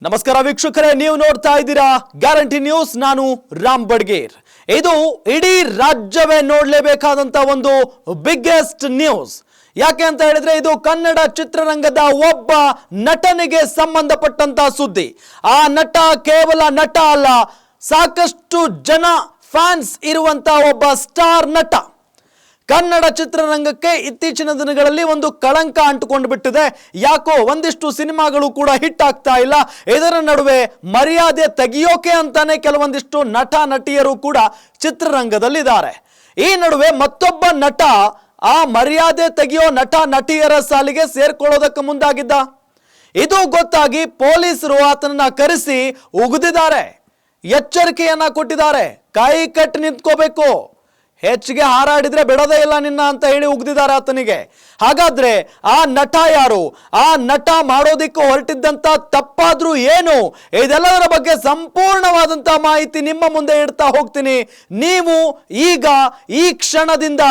ನಮಸ್ಕಾರ ವೀಕ್ಷಕರೇ, ನೀವು ನೋಡ್ತಾ ಇದ್ದೀರಾ ಗ್ಯಾರಂಟಿ ನ್ಯೂಸ್. ನಾನು ರಾಮ್ ಬಡ್ಗೇರ್. ಇದು ಇಡೀ ರಾಜ್ಯವೇ ನೋಡಲೇಬೇಕಾದಂತ ಒಂದು ಬಿಗ್ಗೆಸ್ಟ್ ನ್ಯೂಸ್. ಯಾಕೆ ಅಂತ ಹೇಳಿದ್ರೆ ಇದು ಕನ್ನಡ ಚಿತ್ರರಂಗದ ಒಬ್ಬ ನಟನಿಗೆ ಸಂಬಂಧಪಟ್ಟಂತ ಸುದ್ದಿ. ಆ ನಟ ಕೇವಲ ನಟ ಅಲ್ಲ, ಸಾಕಷ್ಟು ಜನ ಫ್ಯಾನ್ಸ್ ಇರುವಂತ ಒಬ್ಬ ಸ್ಟಾರ್ ನಟ. ಕನ್ನಡ ಚಿತ್ರರಂಗಕ್ಕೆ ಇತ್ತೀಚಿನ ದಿನಗಳಲ್ಲಿ ಒಂದು ಕಳಂಕ ಅಂಟುಕೊಂಡು ಬಿಟ್ಟಿದೆ. ಯಾಕೋ ಒಂದಿಷ್ಟು ಸಿನಿಮಾಗಳು ಕೂಡ ಹಿಟ್ ಆಗ್ತಾ ಇಲ್ಲ. ಇದರ ನಡುವೆ ಮರ್ಯಾದೆ ತೆಗೆಯೋಕೆ ಅಂತಾನೆ ಕೆಲವೊಂದಿಷ್ಟು ನಟ ನಟಿಯರು ಕೂಡ ಚಿತ್ರರಂಗದಲ್ಲಿದ್ದಾರೆ. ಈ ನಡುವೆ ಮತ್ತೊಬ್ಬ ನಟ ಆ ಮರ್ಯಾದೆ ತೆಗೆಯೋ ನಟ ನಟಿಯರ ಸಾಲಿಗೆ ಸೇರ್ಕೊಳ್ಳೋದಕ್ಕೆ ಮುಂದಾಗಿದ್ದ. ಇದು ಗೊತ್ತಾಗಿ ಪೊಲೀಸರು ಆತನನ್ನ ಕರೆಸಿ ಉಗಿದಿದ್ದಾರೆ, ಎಚ್ಚರಿಕೆಯನ್ನ ಕೊಟ್ಟಿದ್ದಾರೆ. ಕೈ ಕಟ್ಟಿ ನಿಂತ್ಕೋಬೇಕು, ಹೆಚ್ಚಿಗೆ ಹಾರಾಡಿದ್ರೆ ಬಿಡೋದೇ ಇಲ್ಲ ನಿನ್ನ ಅಂತ ಹೇಳಿ ಉಗ್ದಿದ್ದಾರೆ ಆತನಿಗೆ. ಹಾಗಾದ್ರೆ ಆ ನಟ ಯಾರು? ಆ ನಟ ಮಾಡೋದಿಕ್ಕೂ ಹೊರಟಿದ್ದಂತ ತಪ್ಪಾದ್ರೂ ಏನು? ಇದೆಲ್ಲದರ ಬಗ್ಗೆ ಸಂಪೂರ್ಣವಾದಂತ ಮಾಹಿತಿ ನಿಮ್ಮ ಮುಂದೆ ಇಡ್ತಾ ಹೋಗ್ತೀನಿ. ನೀವು ಈಗ ಈ ಕ್ಷಣದಿಂದ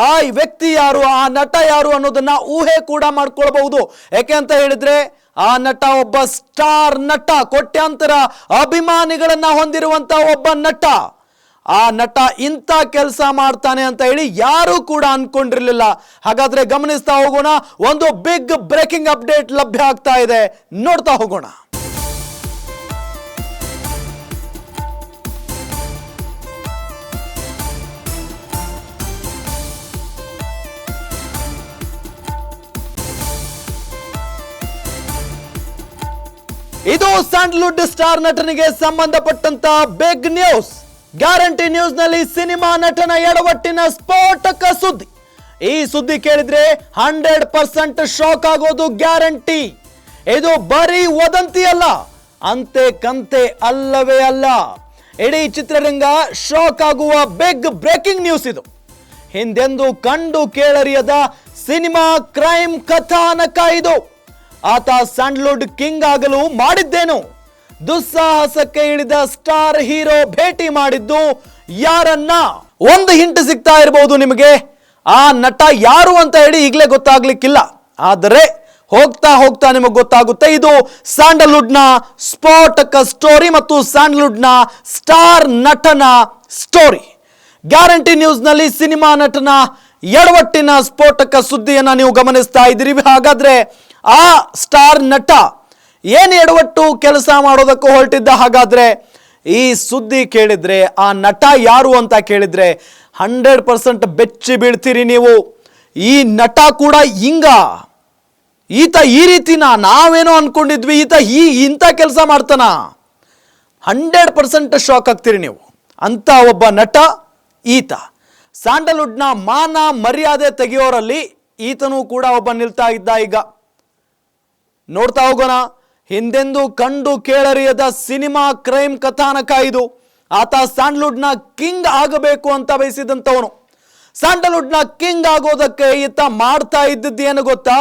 ಆ ವ್ಯಕ್ತಿ ಯಾರು, ಆ ನಟ ಯಾರು ಅನ್ನೋದನ್ನ ಊಹೆ ಕೂಡ ಮಾಡ್ಕೊಳ್ಬಹುದು. ಯಾಕೆ ಅಂತ ಹೇಳಿದ್ರೆ ಆ ನಟ ಒಬ್ಬ ಸ್ಟಾರ್ ನಟ, ಕೋಟ್ಯಾಂತರ ಅಭಿಮಾನಿಗಳನ್ನ ಹೊಂದಿರುವಂತ ಒಬ್ಬ ನಟ. ಆ ನಟ ಇಂಥ ಕೆಲಸ ಮಾಡ್ತಾನೆ ಅಂತ ಹೇಳಿ ಯಾರು ಕೂಡ ಅನ್ಕೊಂಡಿರ್ಲಿಲ್ಲ. ಹಾಗಾದ್ರೆ ಗಮನಿಸ್ತಾ ಹೋಗೋಣ. ಒಂದು ಬಿಗ್ ಬ್ರೇಕಿಂಗ್ ಅಪ್ಡೇಟ್ ಲಭ್ಯ ಆಗ್ತಾ ಇದೆ, ನೋಡ್ತಾ ಹೋಗೋಣ. ಇದು ಸ್ಯಾಂಡಲ್ವುಡ್ ಸ್ಟಾರ್ ನಟನಿಗೆ ಸಂಬಂಧಪಟ್ಟಂತ ಬಿಗ್ ನ್ಯೂಸ್. ಗ್ಯಾರಂಟಿ ನ್ಯೂಸ್ ನಲ್ಲಿ ಸಿನಿಮಾ ನಟನ ಎಡವಟ್ಟಿನ ಸ್ಫೋಟಕ ಸುದ್ದಿ. ಈ ಸುದ್ದಿ ಕೇಳಿದ್ರೆ 100% ಶಾಕ್ ಆಗೋದು ಗ್ಯಾರಂಟಿ. ಇದು ಬರೀ ವದಂತಿ ಅಲ್ಲ, ಅಂತೆ ಕಂತೆ ಅಲ್ಲವೇ ಅಲ್ಲ. ಇಡೀ ಚಿತ್ರರಂಗ ಶಾಕ್ ಆಗುವ ಬಿಗ್ ಬ್ರೇಕಿಂಗ್ ನ್ಯೂಸ್ ಇದು. ಹಿಂದೆಂದು ಕಂಡು ಕೇಳರಿಯದ ಸಿನಿಮಾ ಕ್ರೈಮ್ ಕಥಾನಕ ಇದು. ಆತ ಸ್ಯಾಂಡಲ್ವುಡ್ ಕಿಂಗ್ ಆಗಲು ಮಾಡಿದ್ದೇನು? ದುಸ್ಸಾಹಸಕ್ಕೆ ಇಳಿದ ಸ್ಟಾರ್ ಹೀರೋ ಭೇಟಿ ಮಾಡಿದ್ದು ಯಾರನ್ನ? ಒಂದು ಹಿಂಟ್ ಸಿಗ್ತಾ ಇರಬಹುದು ನಿಮಗೆ. ಆ ನಟ ಯಾರು ಅಂತ ಹೇಳಿ ಈಗಲೇ ಗೊತ್ತಾಗ್ಲಿಕ್ಕಿಲ್ಲ, ಆದರೆ ಹೋಗ್ತಾ ಹೋಗ್ತಾ ನಿಮಗೆ ಗೊತ್ತಾಗುತ್ತೆ. ಇದು ಸ್ಯಾಂಡಲ್ವುಡ್ ನ ಸ್ಫೋಟಕ ಸ್ಟೋರಿ ಮತ್ತು ಸ್ಯಾಂಡಲ್ವುಡ್ ನ ಸ್ಟಾರ್ ನಟನ ಸ್ಟೋರಿ. ಗ್ಯಾರಂಟಿ ನ್ಯೂಸ್ ನಲ್ಲಿ ಸಿನಿಮಾ ನಟನ ಎಡವಟ್ಟಿನ ಸ್ಫೋಟಕ ಸುದ್ದಿಯನ್ನ ನೀವು ಗಮನಿಸ್ತಾ ಇದ್ದೀರಿ. ಹಾಗಾದ್ರೆ ಆ ಸ್ಟಾರ್ ನಟ ಏನು ಎಡವಟ್ಟು ಕೆಲಸ ಮಾಡೋದಕ್ಕೂ ಹೊರಟಿದ್ದ? ಹಾಗಾದ್ರೆ ಈ ಸುದ್ದಿ ಕೇಳಿದ್ರೆ, ಆ ನಟ ಯಾರು ಅಂತ ಕೇಳಿದ್ರೆ 100% ಬೆಚ್ಚಿ ಬೀಳ್ತೀರಿ ನೀವು. ಈ ನಟ ಕೂಡ ಈತ ಈ ರೀತಿನ ನಾವೇನೋ ಅನ್ಕೊಂಡಿದ್ವಿ, ಇಂಥ ಕೆಲಸ ಮಾಡ್ತಾನ? 100% ಶಾಕ್ ಆಗ್ತೀರಿ ನೀವು. ಅಂತ ಒಬ್ಬ ನಟ ಈತ. ಸ್ಯಾಂಡಲ್ವುಡ್ನ ಮಾನ ಮರ್ಯಾದೆ ತೆಗೆಯೋರಲ್ಲಿ ಈತನೂ ಕೂಡ ಒಬ್ಬ ನಿಲ್ತಾ ಇದ್ದ. ಈಗ ನೋಡ್ತಾ ಹೋಗೋಣ. ಹಿಂದೆಂದು ಕಂಡು ಕೇಳರಿಯದ ಸಿನಿಮಾ ಕ್ರೈಮ್ ಕಥಾನಕ ಇದು. ಆತ ಸ್ಯಾಂಡಲ್ವುಡ್ನ ಕಿಂಗ್ ಆಗಬೇಕು ಅಂತ ಬಯಸಿದಂಥವನು. ಸ್ಯಾಂಡಲ್ವುಡ್ನ ಕಿಂಗ್ ಆಗೋದಕ್ಕೆ ಈತ ಮಾಡ್ತಾ ಇದ್ದಿದ್ದೇನು ಗೊತ್ತಾ?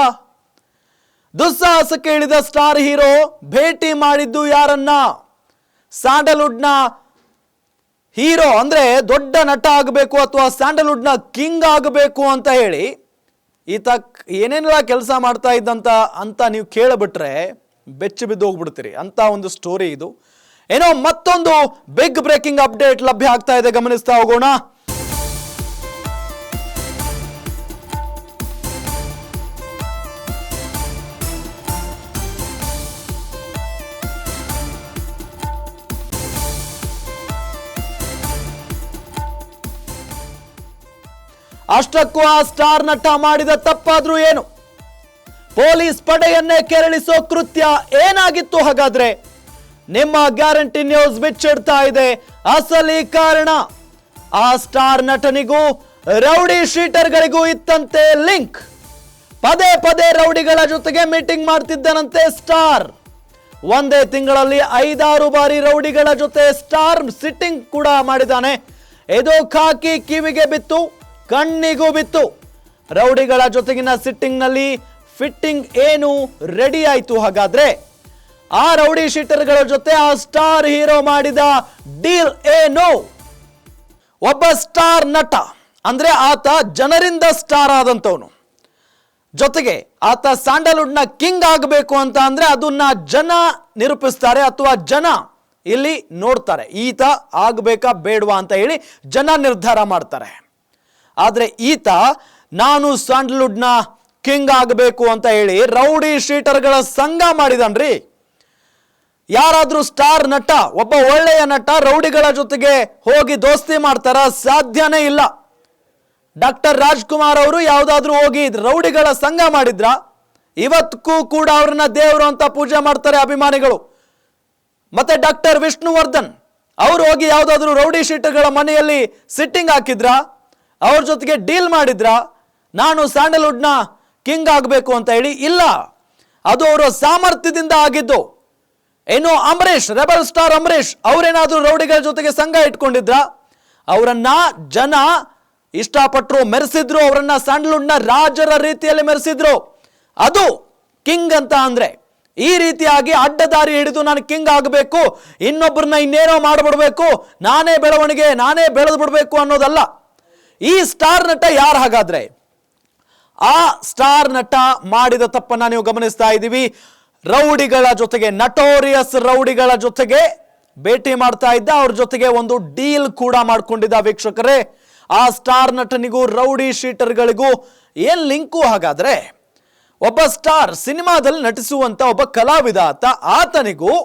ದುಸ್ಸಾಹಸಕ್ಕೆ ಇಳಿದ ಸ್ಟಾರ್ ಹೀರೋ ಭೇಟಿ ಮಾಡಿದ್ದು ಯಾರನ್ನ? ಸ್ಯಾಂಡಲ್ವುಡ್ನ ಹೀರೋ ಅಂದ್ರೆ ದೊಡ್ಡ ನಟ ಆಗಬೇಕು ಅಥವಾ ಸ್ಯಾಂಡಲ್ವುಡ್ನ ಕಿಂಗ್ ಆಗಬೇಕು ಅಂತ ಹೇಳಿ ಈತ ಏನೇನೆಲ್ಲ ಕೆಲಸ ಮಾಡ್ತಾ ಇದ್ದಂತ ಅಂತ ನೀವು ಕೇಳಬಿಟ್ರೆ ಬೆಚ್ಚಿ ಬಿದ್ದು ಹೋಗ್ಬಿಡ್ತೀರಿ. ಅಂತ ಒಂದು ಸ್ಟೋರಿ ಇದು. ಏನೋ ಮತ್ತೊಂದು ಬಿಗ್ ಬ್ರೇಕಿಂಗ್ ಅಪ್ಡೇಟ್ ಲಭ್ಯ ಆಗ್ತಾ ಇದೆ, ಗಮನಿಸ್ತಾ ಹೋಗೋಣ. ಅಷ್ಟಕ್ಕೂ ಆ ಸ್ಟಾರ್ ನಟ ಮಾಡಿದ ತಪ್ಪಾದ್ರೂ ಏನು? ಪೊಲೀಸ್ ಪಡೆಯನ್ನೇ ಕೆರಳಿಸೋ ಕೃತ್ಯ ಏನಾಗಿತ್ತು? ಹಾಗಾದ್ರೆ ನಿಮ್ಮ ಗ್ಯಾರಂಟಿ ನ್ಯೂಸ್ ಬಿಚ್ಚಿಡ್ತಾ ಇದೆ ಅಸಲಿ ಕಾರಣ. ಆ ಸ್ಟಾರ್ ನಟನಿಗೂ ರೌಡಿ ಶೀಟರ್ಗಳಿಗೂ ಇತ್ತಂತೆ ಲಿಂಕ್. ಪದೇ ಪದೇ ರೌಡಿಗಳ ಜೊತೆಗೆ ಮೀಟಿಂಗ್ ಮಾಡ್ತಿದ್ದನಂತೆ ಸ್ಟಾರ್. ಒಂದೇ ತಿಂಗಳಲ್ಲಿ 5-6 ಬಾರಿ ರೌಡಿಗಳ ಜೊತೆ ಸ್ಟಾರ್ ಸಿಟ್ಟಿಂಗ್ ಕೂಡ ಮಾಡಿದ್ದಾನೆ. ಇದು ಖಾಕಿ ಕಿವಿಗೆ ಬಿತ್ತು, ಕಣ್ಣಿಗೂ ಬಿತ್ತು. ರೌಡಿಗಳ ಜೊತೆಗಿನ ಸಿಟ್ಟಿಂಗ್ ನಲ್ಲಿ ಫಿಟ್ಟಿಂಗ್ ಏನು ರೆಡಿ ಆಯ್ತು? ಹಾಗಾದ್ರೆ ಆ ರೌಡಿ ಶೀಟರ್ಗಳ ಜೊತೆ ಆ ಸ್ಟಾರ್ ಹೀರೋ ಮಾಡಿದ ಡೀಲ್ ಏನು? ಒಬ್ಬ ಸ್ಟಾರ್ ನಟ ಅಂದ್ರೆ ಆತ ಜನರಿಂದ ಸ್ಟಾರ್ ಆದಂತವನು. ಜೊತೆಗೆ ಆತ ಸ್ಯಾಂಡಲ್ವುಡ್ನ ಕಿಂಗ್ ಆಗಬೇಕು ಅಂತ ಅಂದ್ರೆ ಅದನ್ನ ಜನ ನಿರೂಪಿಸ್ತಾರೆ ಅಥವಾ ಜನ ಇಲ್ಲಿ ನೋಡ್ತಾರೆ. ಈತ ಆಗಬೇಕಾ ಬೇಡವಾ ಅಂತ ಹೇಳಿ ಜನ ನಿರ್ಧಾರ ಮಾಡ್ತಾರೆ. ಆದ್ರೆ ಈತ ನಾನು ಸ್ಯಾಂಡಲ್ವುಡ್ನ ಕಿಂಗ್ ಆಗಬೇಕು ಅಂತ ಹೇಳಿ ರೌಡಿ ಶೀಟರ್ಗಳ ಸಂಘ ಮಾಡಿದನ್ರಿ. ಯಾರಾದ್ರೂ ಸ್ಟಾರ್ ನಟ, ಒಬ್ಬ ಒಳ್ಳೆಯ ನಟ ರೌಡಿಗಳ ಜೊತೆಗೆ ಹೋಗಿ ದೋಸ್ತಿ ಮಾಡ್ತಾರ? ಸಾಧ್ಯನೇ ಇಲ್ಲ. ಡಾಕ್ಟರ್ ರಾಜ್ಕುಮಾರ್ ಅವರು ಯಾವ್ದಾದ್ರು ಹೋಗಿ ರೌಡಿಗಳ ಸಂಘ ಮಾಡಿದ್ರ? ಇವತ್ತಿಗೂ ಕೂಡ ಅವ್ರನ್ನ ದೇವರು ಅಂತ ಪೂಜೆ ಮಾಡ್ತಾರೆ ಅಭಿಮಾನಿಗಳು. ಮತ್ತೆ ಡಾಕ್ಟರ್ ವಿಷ್ಣುವರ್ಧನ್ ಅವರು ಹೋಗಿ ಯಾವ್ದಾದ್ರು ರೌಡಿ ಶೀಟರ್ಗಳ ಮನೆಯಲ್ಲಿ ಸಿಟ್ಟಿಂಗ್ ಹಾಕಿದ್ರ? ಅವ್ರ ಜೊತೆಗೆ ಡೀಲ್ ಮಾಡಿದ್ರ ನಾನು ಸ್ಯಾಂಡಲ್ವುಡ್ನ ಕಿಂಗ್ ಆಗಬೇಕು ಅಂತ ಹೇಳಿ? ಇಲ್ಲ, ಅದು ಅವರ ಸಾಮರ್ಥ್ಯದಿಂದ ಆಗಿದ್ದು. ಏನು ಅಂಬರೀಷ್, ರೆಬಲ್ ಸ್ಟಾರ್ ಅಂಬರೀಷ್ ಅವರೇನಾದ್ರೂ ರೌಡಿಗಳ ಜೊತೆಗೆ ಸಂಘ ಇಟ್ಕೊಂಡಿದ್ರ? ಅವರನ್ನ ಜನ ಇಷ್ಟಪಟ್ಟರು, ಮೆರೆಸಿದ್ರು. ಅವರನ್ನ ಸ್ಯಾಂಡಲ್ವುಡ್ನ ರಾಜರ ರೀತಿಯಲ್ಲಿ ಮೆರೆಸಿದ್ರು. ಅದು ಕಿಂಗ್ ಅಂತ ಅಂದ್ರೆ ಈ ರೀತಿಯಾಗಿ ಅಡ್ಡದಾರಿ ಹಿಡಿದು ನಾನು ಕಿಂಗ್ ಆಗಬೇಕು, ಇನ್ನೊಬ್ಬರನ್ನ ಇನ್ನೇನೋ ಮಾಡಿಬಿಡ್ಬೇಕು, ನಾನೇ ಬೆಳವಣಿಗೆ, ನಾನೇ ಬೆಳೆದು ಬಿಡ್ಬೇಕು ಅನ್ನೋದಲ್ಲ. ಈ ಸ್ಟಾರ್ ನಟ ಯಾರು ಹಾಗಾದ್ರೆ? ಆ ಸ್ಟಾರ್ ನಟ ಮಾಡಿದ ತಪ್ಪನ್ನ ನೀವು ಗಮನಿಸ್ತಾ ಇದ್ದೀವಿ. ರೌಡಿಗಳ ಜೊತೆಗೆ, ನಟೋರಿಯಸ್ ರೌಡಿಗಳ ಜೊತೆಗೆ ಭೇಟಿ ಮಾಡ್ತಾ ಇದ್ದ, ಅವ್ರ ಜೊತೆಗೆ ಒಂದು ಡೀಲ್ ಕೂಡ ಮಾಡ್ಕೊಂಡಿದ್ದ. ವೀಕ್ಷಕರೇ, ಆ ಸ್ಟಾರ್ ನಟನಿಗೂ ರೌಡಿ ಶೀಟರ್ಗಳಿಗೂ ಏನ್ ಲಿಂಕು ಹಾಗಾದ್ರೆ? ಒಬ್ಬ ಸ್ಟಾರ್ ಸಿನಿಮಾದಲ್ಲಿ ನಟಿಸುವಂತ ಒಬ್ಬ ಕಲಾವಿದ ಆತನಿಗೂ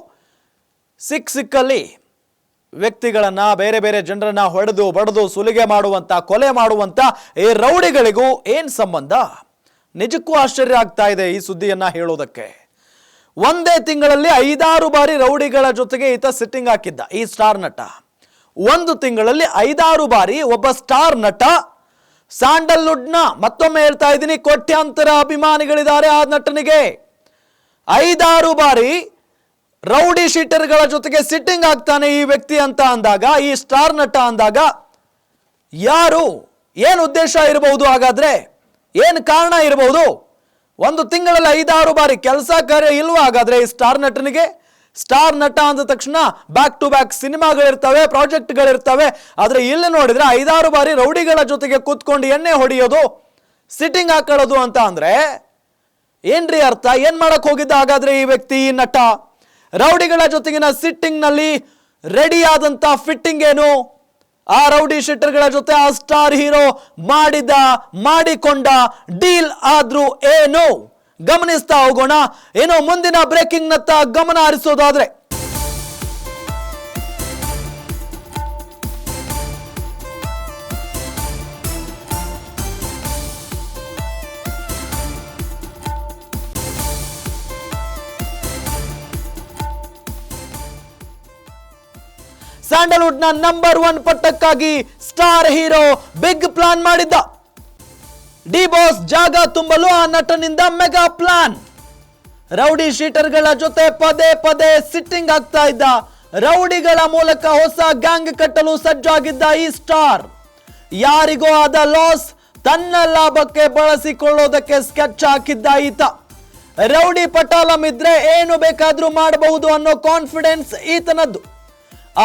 ಸಿಕ್ಕಲ್ಲಿ ವ್ಯಕ್ತಿಗಳನ್ನ, ಬೇರೆ ಬೇರೆ ಜನರನ್ನ ಹೊಡೆದು ಬಡದು ಸುಲಿಗೆ ಮಾಡುವಂತ, ಕೊಲೆ ಮಾಡುವಂತ ಈ ರೌಡಿಗಳಿಗೂ ಏನ್ ಸಂಬಂಧ? ನಿಜಕ್ಕೂ ಆಶ್ಚರ್ಯ ಆಗ್ತಾ ಇದೆ ಈ ಸುದ್ದಿಯನ್ನ ಹೇಳೋದಕ್ಕೆ. ಒಂದೇ ತಿಂಗಳಲ್ಲಿ 5-6 ಬಾರಿ ರೌಡಿಗಳ ಜೊತೆಗೆ ಈತ ಸಿಟ್ಟಿಂಗ್ ಹಾಕಿದ್ದ ಈ ಸ್ಟಾರ್ ನಟ. ಒಂದು ತಿಂಗಳಲ್ಲಿ 5-6 ಬಾರಿ ಒಬ್ಬ ಸ್ಟಾರ್ ನಟ ಸ್ಯಾಂಡಲ್ವುಡ್ನ, ಮತ್ತೊಮ್ಮೆ ಹೇಳ್ತಾ ಇದ್ದೀನಿ, ಕೋಟ್ಯಾಂತರ ಅಭಿಮಾನಿಗಳಿದ್ದಾರೆ ಆ ನಟನಿಗೆ. 5-6 ಬಾರಿ ರೌಡಿ ಶೀಟರ್ಗಳ ಜೊತೆಗೆ ಸಿಟ್ಟಿಂಗ್ ಆಗ್ತಾನೆ ಈ ವ್ಯಕ್ತಿ ಅಂತ ಅಂದಾಗ, ಈ ಸ್ಟಾರ್ ನಟ ಅಂದಾಗ, ಯಾರು, ಏನು ಉದ್ದೇಶ ಇರಬಹುದು ಹಾಗಾದ್ರೆ? ಏನು ಕಾರಣ ಇರಬಹುದು? ಒಂದು ತಿಂಗಳಲ್ಲಿ 5-6 ಬಾರಿ ಕೆಲಸ ಕಾರ್ಯ ಇಲ್ವಾ ಹಾಗಾದ್ರೆ ಈ ಸ್ಟಾರ್ ನಟನಿಗೆ? ಸ್ಟಾರ್ ನಟ ಅಂದ ತಕ್ಷಣ ಬ್ಯಾಕ್ ಟು ಬ್ಯಾಕ್ ಸಿನಿಮಾಗಳಿರ್ತವೆ, ಪ್ರಾಜೆಕ್ಟ್ಗಳಿರ್ತವೆ. ಆದ್ರೆ ಇಲ್ಲಿ ನೋಡಿದ್ರೆ 5-6 ಬಾರಿ ರೌಡಿಗಳ ಜೊತೆಗೆ ಕೂತ್ಕೊಂಡು ಎಣ್ಣೆ ಹೊಡೆಯೋದು, ಸಿಟ್ಟಿಂಗ್ ಹಾಕೊಳ್ಳೋದು ಅಂತ ಅಂದ್ರೆ ಏನ್ರಿ ಅರ್ಥ? ಏನ್ ಮಾಡಕ್ ಹೋಗಿದ್ದ ಹಾಗಾದ್ರೆ ಈ ವ್ಯಕ್ತಿ, ಈ ನಟ? ರೌಡಿಗಳ ಜೊತೆಗಿನ ಸಿಟ್ಟಿಂಗ್ ನಲ್ಲಿ ರೆಡಿ ಆದಂತ ಫಿಟ್ಟಿಂಗ್ ಏನು? ಆ ರೌಡಿ ಶೀಟರ್ಗಳ ಜೊತೆ ಆ ಸ್ಟಾರ್ ಹೀರೋ ಮಾಡಿಕೊಂಡ ಡೀಲ್ ಆದ್ರೂ ಏನು? ಗಮನಿಸ್ತಾ ಹೋಗೋಣ. ಏನೋ ಮುಂದಿನ ಬ್ರೇಕಿಂಗ್ ನತ್ತ ಗಮನ ಹರಿಸೋದಾದ್ರೆ, ಸ್ಯಾಂಡಲ್ವುಡ್ ನ ನಂಬರ್ 1 ಪಟ್ಟಕ್ಕಾಗಿ ಸ್ಟಾರ್ ಹೀರೋ ಬಿಗ್ ಪ್ಲಾನ್ ಮಾಡಿದ್ದ. ಡಿ ಬಾಸ್ ಜಾಗ ತುಂಬಲು ಆ ನಟನಿಂದ ಮೆಗಾ ಪ್ಲಾನ್. ರೌಡಿ ಶೀಟರ್ಗಳ ಜೊತೆ ಪದೇ ಪದೇ ಸಿಟ್ಟಿಂಗ್ ಆಗ್ತಾ ಇದ್ದ. ರೌಡಿಗಳ ಮೂಲಕ ಹೊಸ ಗ್ಯಾಂಗ್ ಕಟ್ಟಲು ಸಜ್ಜಾಗಿದ್ದ ಈ ಸ್ಟಾರ್ ಯಾರಿಗೋ ಆದ ಲಾಸ್ ತನ್ನ ಲಾಭಕ್ಕೆ ಬಳಸಿಕೊಳ್ಳೋದಕ್ಕೆ ಸ್ಕೆಚ್ ಹಾಕಿದ್ದ ಈತ. ರೌಡಿ ಪಟಾಲಂ ಇದ್ರೆ ಏನು ಬೇಕಾದ್ರೂ ಮಾಡಬಹುದು ಅನ್ನೋ ಕಾನ್ಫಿಡೆನ್ಸ್ ಈತನದ್ದು.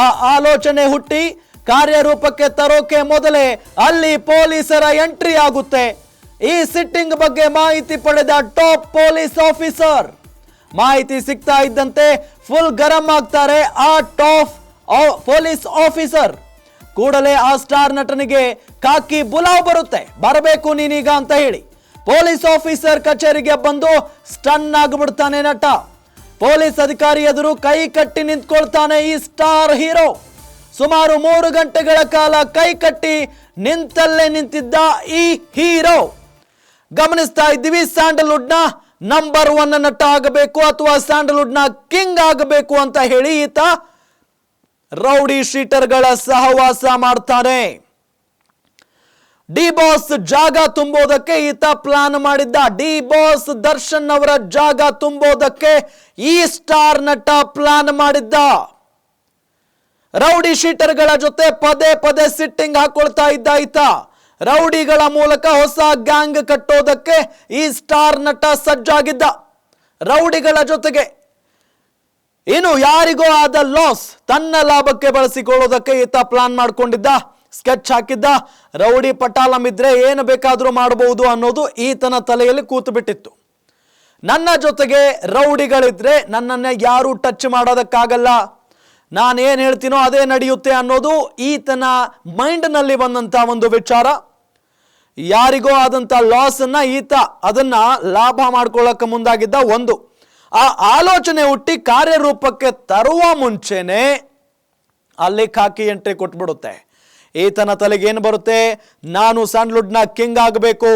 ಆ ಆಲೋಚನೆ ಹುಟ್ಟಿ ಕಾರ್ಯರೂಪಕ್ಕೆ ತರೋಕೆ ಮೊದಲೇ ಅಲ್ಲಿ ಪೊಲೀಸರ ಎಂಟ್ರಿ ಆಗುತ್ತೆ. ಈ ಸಿಟ್ಟಿಂಗ್ ಬಗ್ಗೆ ಮಾಹಿತಿ ಪಡೆದ ಟಾಪ್ ಪೊಲೀಸ್ ಆಫೀಸರ್. ಮಾಹಿತಿ ಸಿಗ್ತಾ ಇದ್ದಂತೆ ಫುಲ್ ಗರಂ ಆಗ್ತಾರೆ ಆ ಟಾಪ್ ಪೊಲೀಸ್ ಆಫೀಸರ್. ಕೂಡಲೇ ಆ ಸ್ಟಾರ್ ನಟನಿಗೆ ಕಾಕಿ ಬುಲಾವ್ ಬರುತ್ತೆ, ಬರಬೇಕು ನೀನೀಗ ಅಂತ ಹೇಳಿ. ಪೊಲೀಸ್ ಆಫೀಸರ್ ಕಚೇರಿಗೆ ಬಂದು ಸ್ಟನ್ ಆಗಿಬಿಡ್ತಾನೆ ನಟ. ಪೊಲೀಸ್ ಅಧಿಕಾರಿ ಎದುರು ಕೈ ಕಟ್ಟಿ ನಿಂತ್ಕೊಳ್ತಾನೆ ಈ ಸ್ಟಾರ್ ಹೀರೋ. ಸುಮಾರು 3 ಗಂಟೆಗಳ ಕಾಲ ಕೈ ಕಟ್ಟಿ ನಿಂತಲ್ಲೇ ನಿಂತಿದ್ದ ಈ ಹೀರೋ. ಗಮನಿಸ್ತಾ ಇದ್ದೀವಿ, ಸ್ಯಾಂಡಲ್ವುಡ್ ನ ನಂಬರ್ 1 ನಟ ಆಗಬೇಕು ಅಥವಾ ಸ್ಯಾಂಡಲ್ವುಡ್ ನ ಕಿಂಗ್ ಆಗಬೇಕು ಅಂತ ಹೇಳಿ ಈತ ರೌಡಿ ಶೀಟರ್ಗಳ ಸಹವಾಸ ಮಾಡ್ತಾನೆ. ಡಿ ಬಾಸ್ ಜಾಗ ತುಂಬೋದಕ್ಕೆ ಈತ ಪ್ಲಾನ್ ಮಾಡಿದ್ದ. ಡಿ ಬಾಸ್ ದರ್ಶನ್ ಅವರ ಜಾಗ ತುಂಬೋದಕ್ಕೆ ಈ ಸ್ಟಾರ್ ನಟ ಪ್ಲಾನ್ ಮಾಡಿದ್ದ. ರೌಡಿ ಶೀಟರ್ಗಳ ಜೊತೆ ಪದೇ ಪದೇ ಸಿಟ್ಟಿಂಗ್ ಹಾಕೊಳ್ತಾ ಇದ್ದ ಈತ. ರೌಡಿಗಳ ಮೂಲಕ ಹೊಸ ಗ್ಯಾಂಗ್ ಕಟ್ಟೋದಕ್ಕೆ ಈ ಸ್ಟಾರ್ ನಟ ಸಜ್ಜಾಗಿದ್ದ. ರೌಡಿಗಳ ಜೊತೆಗೆ ಇನ್ನು ಯಾರಿಗೋ ಆದ ಲಾಸ್ ತನ್ನ ಲಾಭಕ್ಕೆ ಬಳಸಿಕೊಳ್ಳೋದಕ್ಕೆ ಈತ ಪ್ಲಾನ್ ಮಾಡ್ಕೊಂಡಿದ್ದ. ಸ್ಕೆಚ್ ಹಾಕಿದ್ದ. ರೌಡಿ ಪಟಾಲಂ ಇದ್ರೆ ಏನು ಬೇಕಾದರೂ ಮಾಡಬಹುದು ಅನ್ನೋದು ಈತನ ತಲೆಯಲ್ಲಿ ಕೂತು ಬಿಟ್ಟಿತ್ತು. ನನ್ನ ಜೊತೆಗೆ ರೌಡಿಗಳಿದ್ರೆ ನನ್ನನ್ನು ಯಾರೂ ಟಚ್ ಮಾಡೋದಕ್ಕಾಗಲ್ಲ, ನಾನೇನು ಹೇಳ್ತೀನೋ ಅದೇ ನಡೆಯುತ್ತೆ ಅನ್ನೋದು ಈತನ ಮೈಂಡ್ನಲ್ಲಿ ಬಂದಂಥ ಒಂದು ವಿಚಾರ. ಯಾರಿಗೋ ಆದಂಥ ಲಾಸನ್ನು ಈತ ಅದನ್ನ ಲಾಭ ಮಾಡ್ಕೊಳ್ಳೋಕೆ ಮುಂದಾಗಿದ್ದ. ಒಂದು ಆ ಆಲೋಚನೆ ಹುಟ್ಟಿ ಕಾರ್ಯರೂಪಕ್ಕೆ ತರುವ ಮುಂಚೆನೆ ಅಲ್ಲಿ ಖಾಕಿ ಎಂಟ್ರಿ ಕೊಟ್ಬಿಡುತ್ತೆ. ಈತನ ತಲೆಗೆ ಏನು ಬರುತ್ತೆ? ನಾನು ಸ್ಯಾಂಡಲ್ವುಡ್ನ ಕಿಂಗ್ ಆಗಬೇಕು,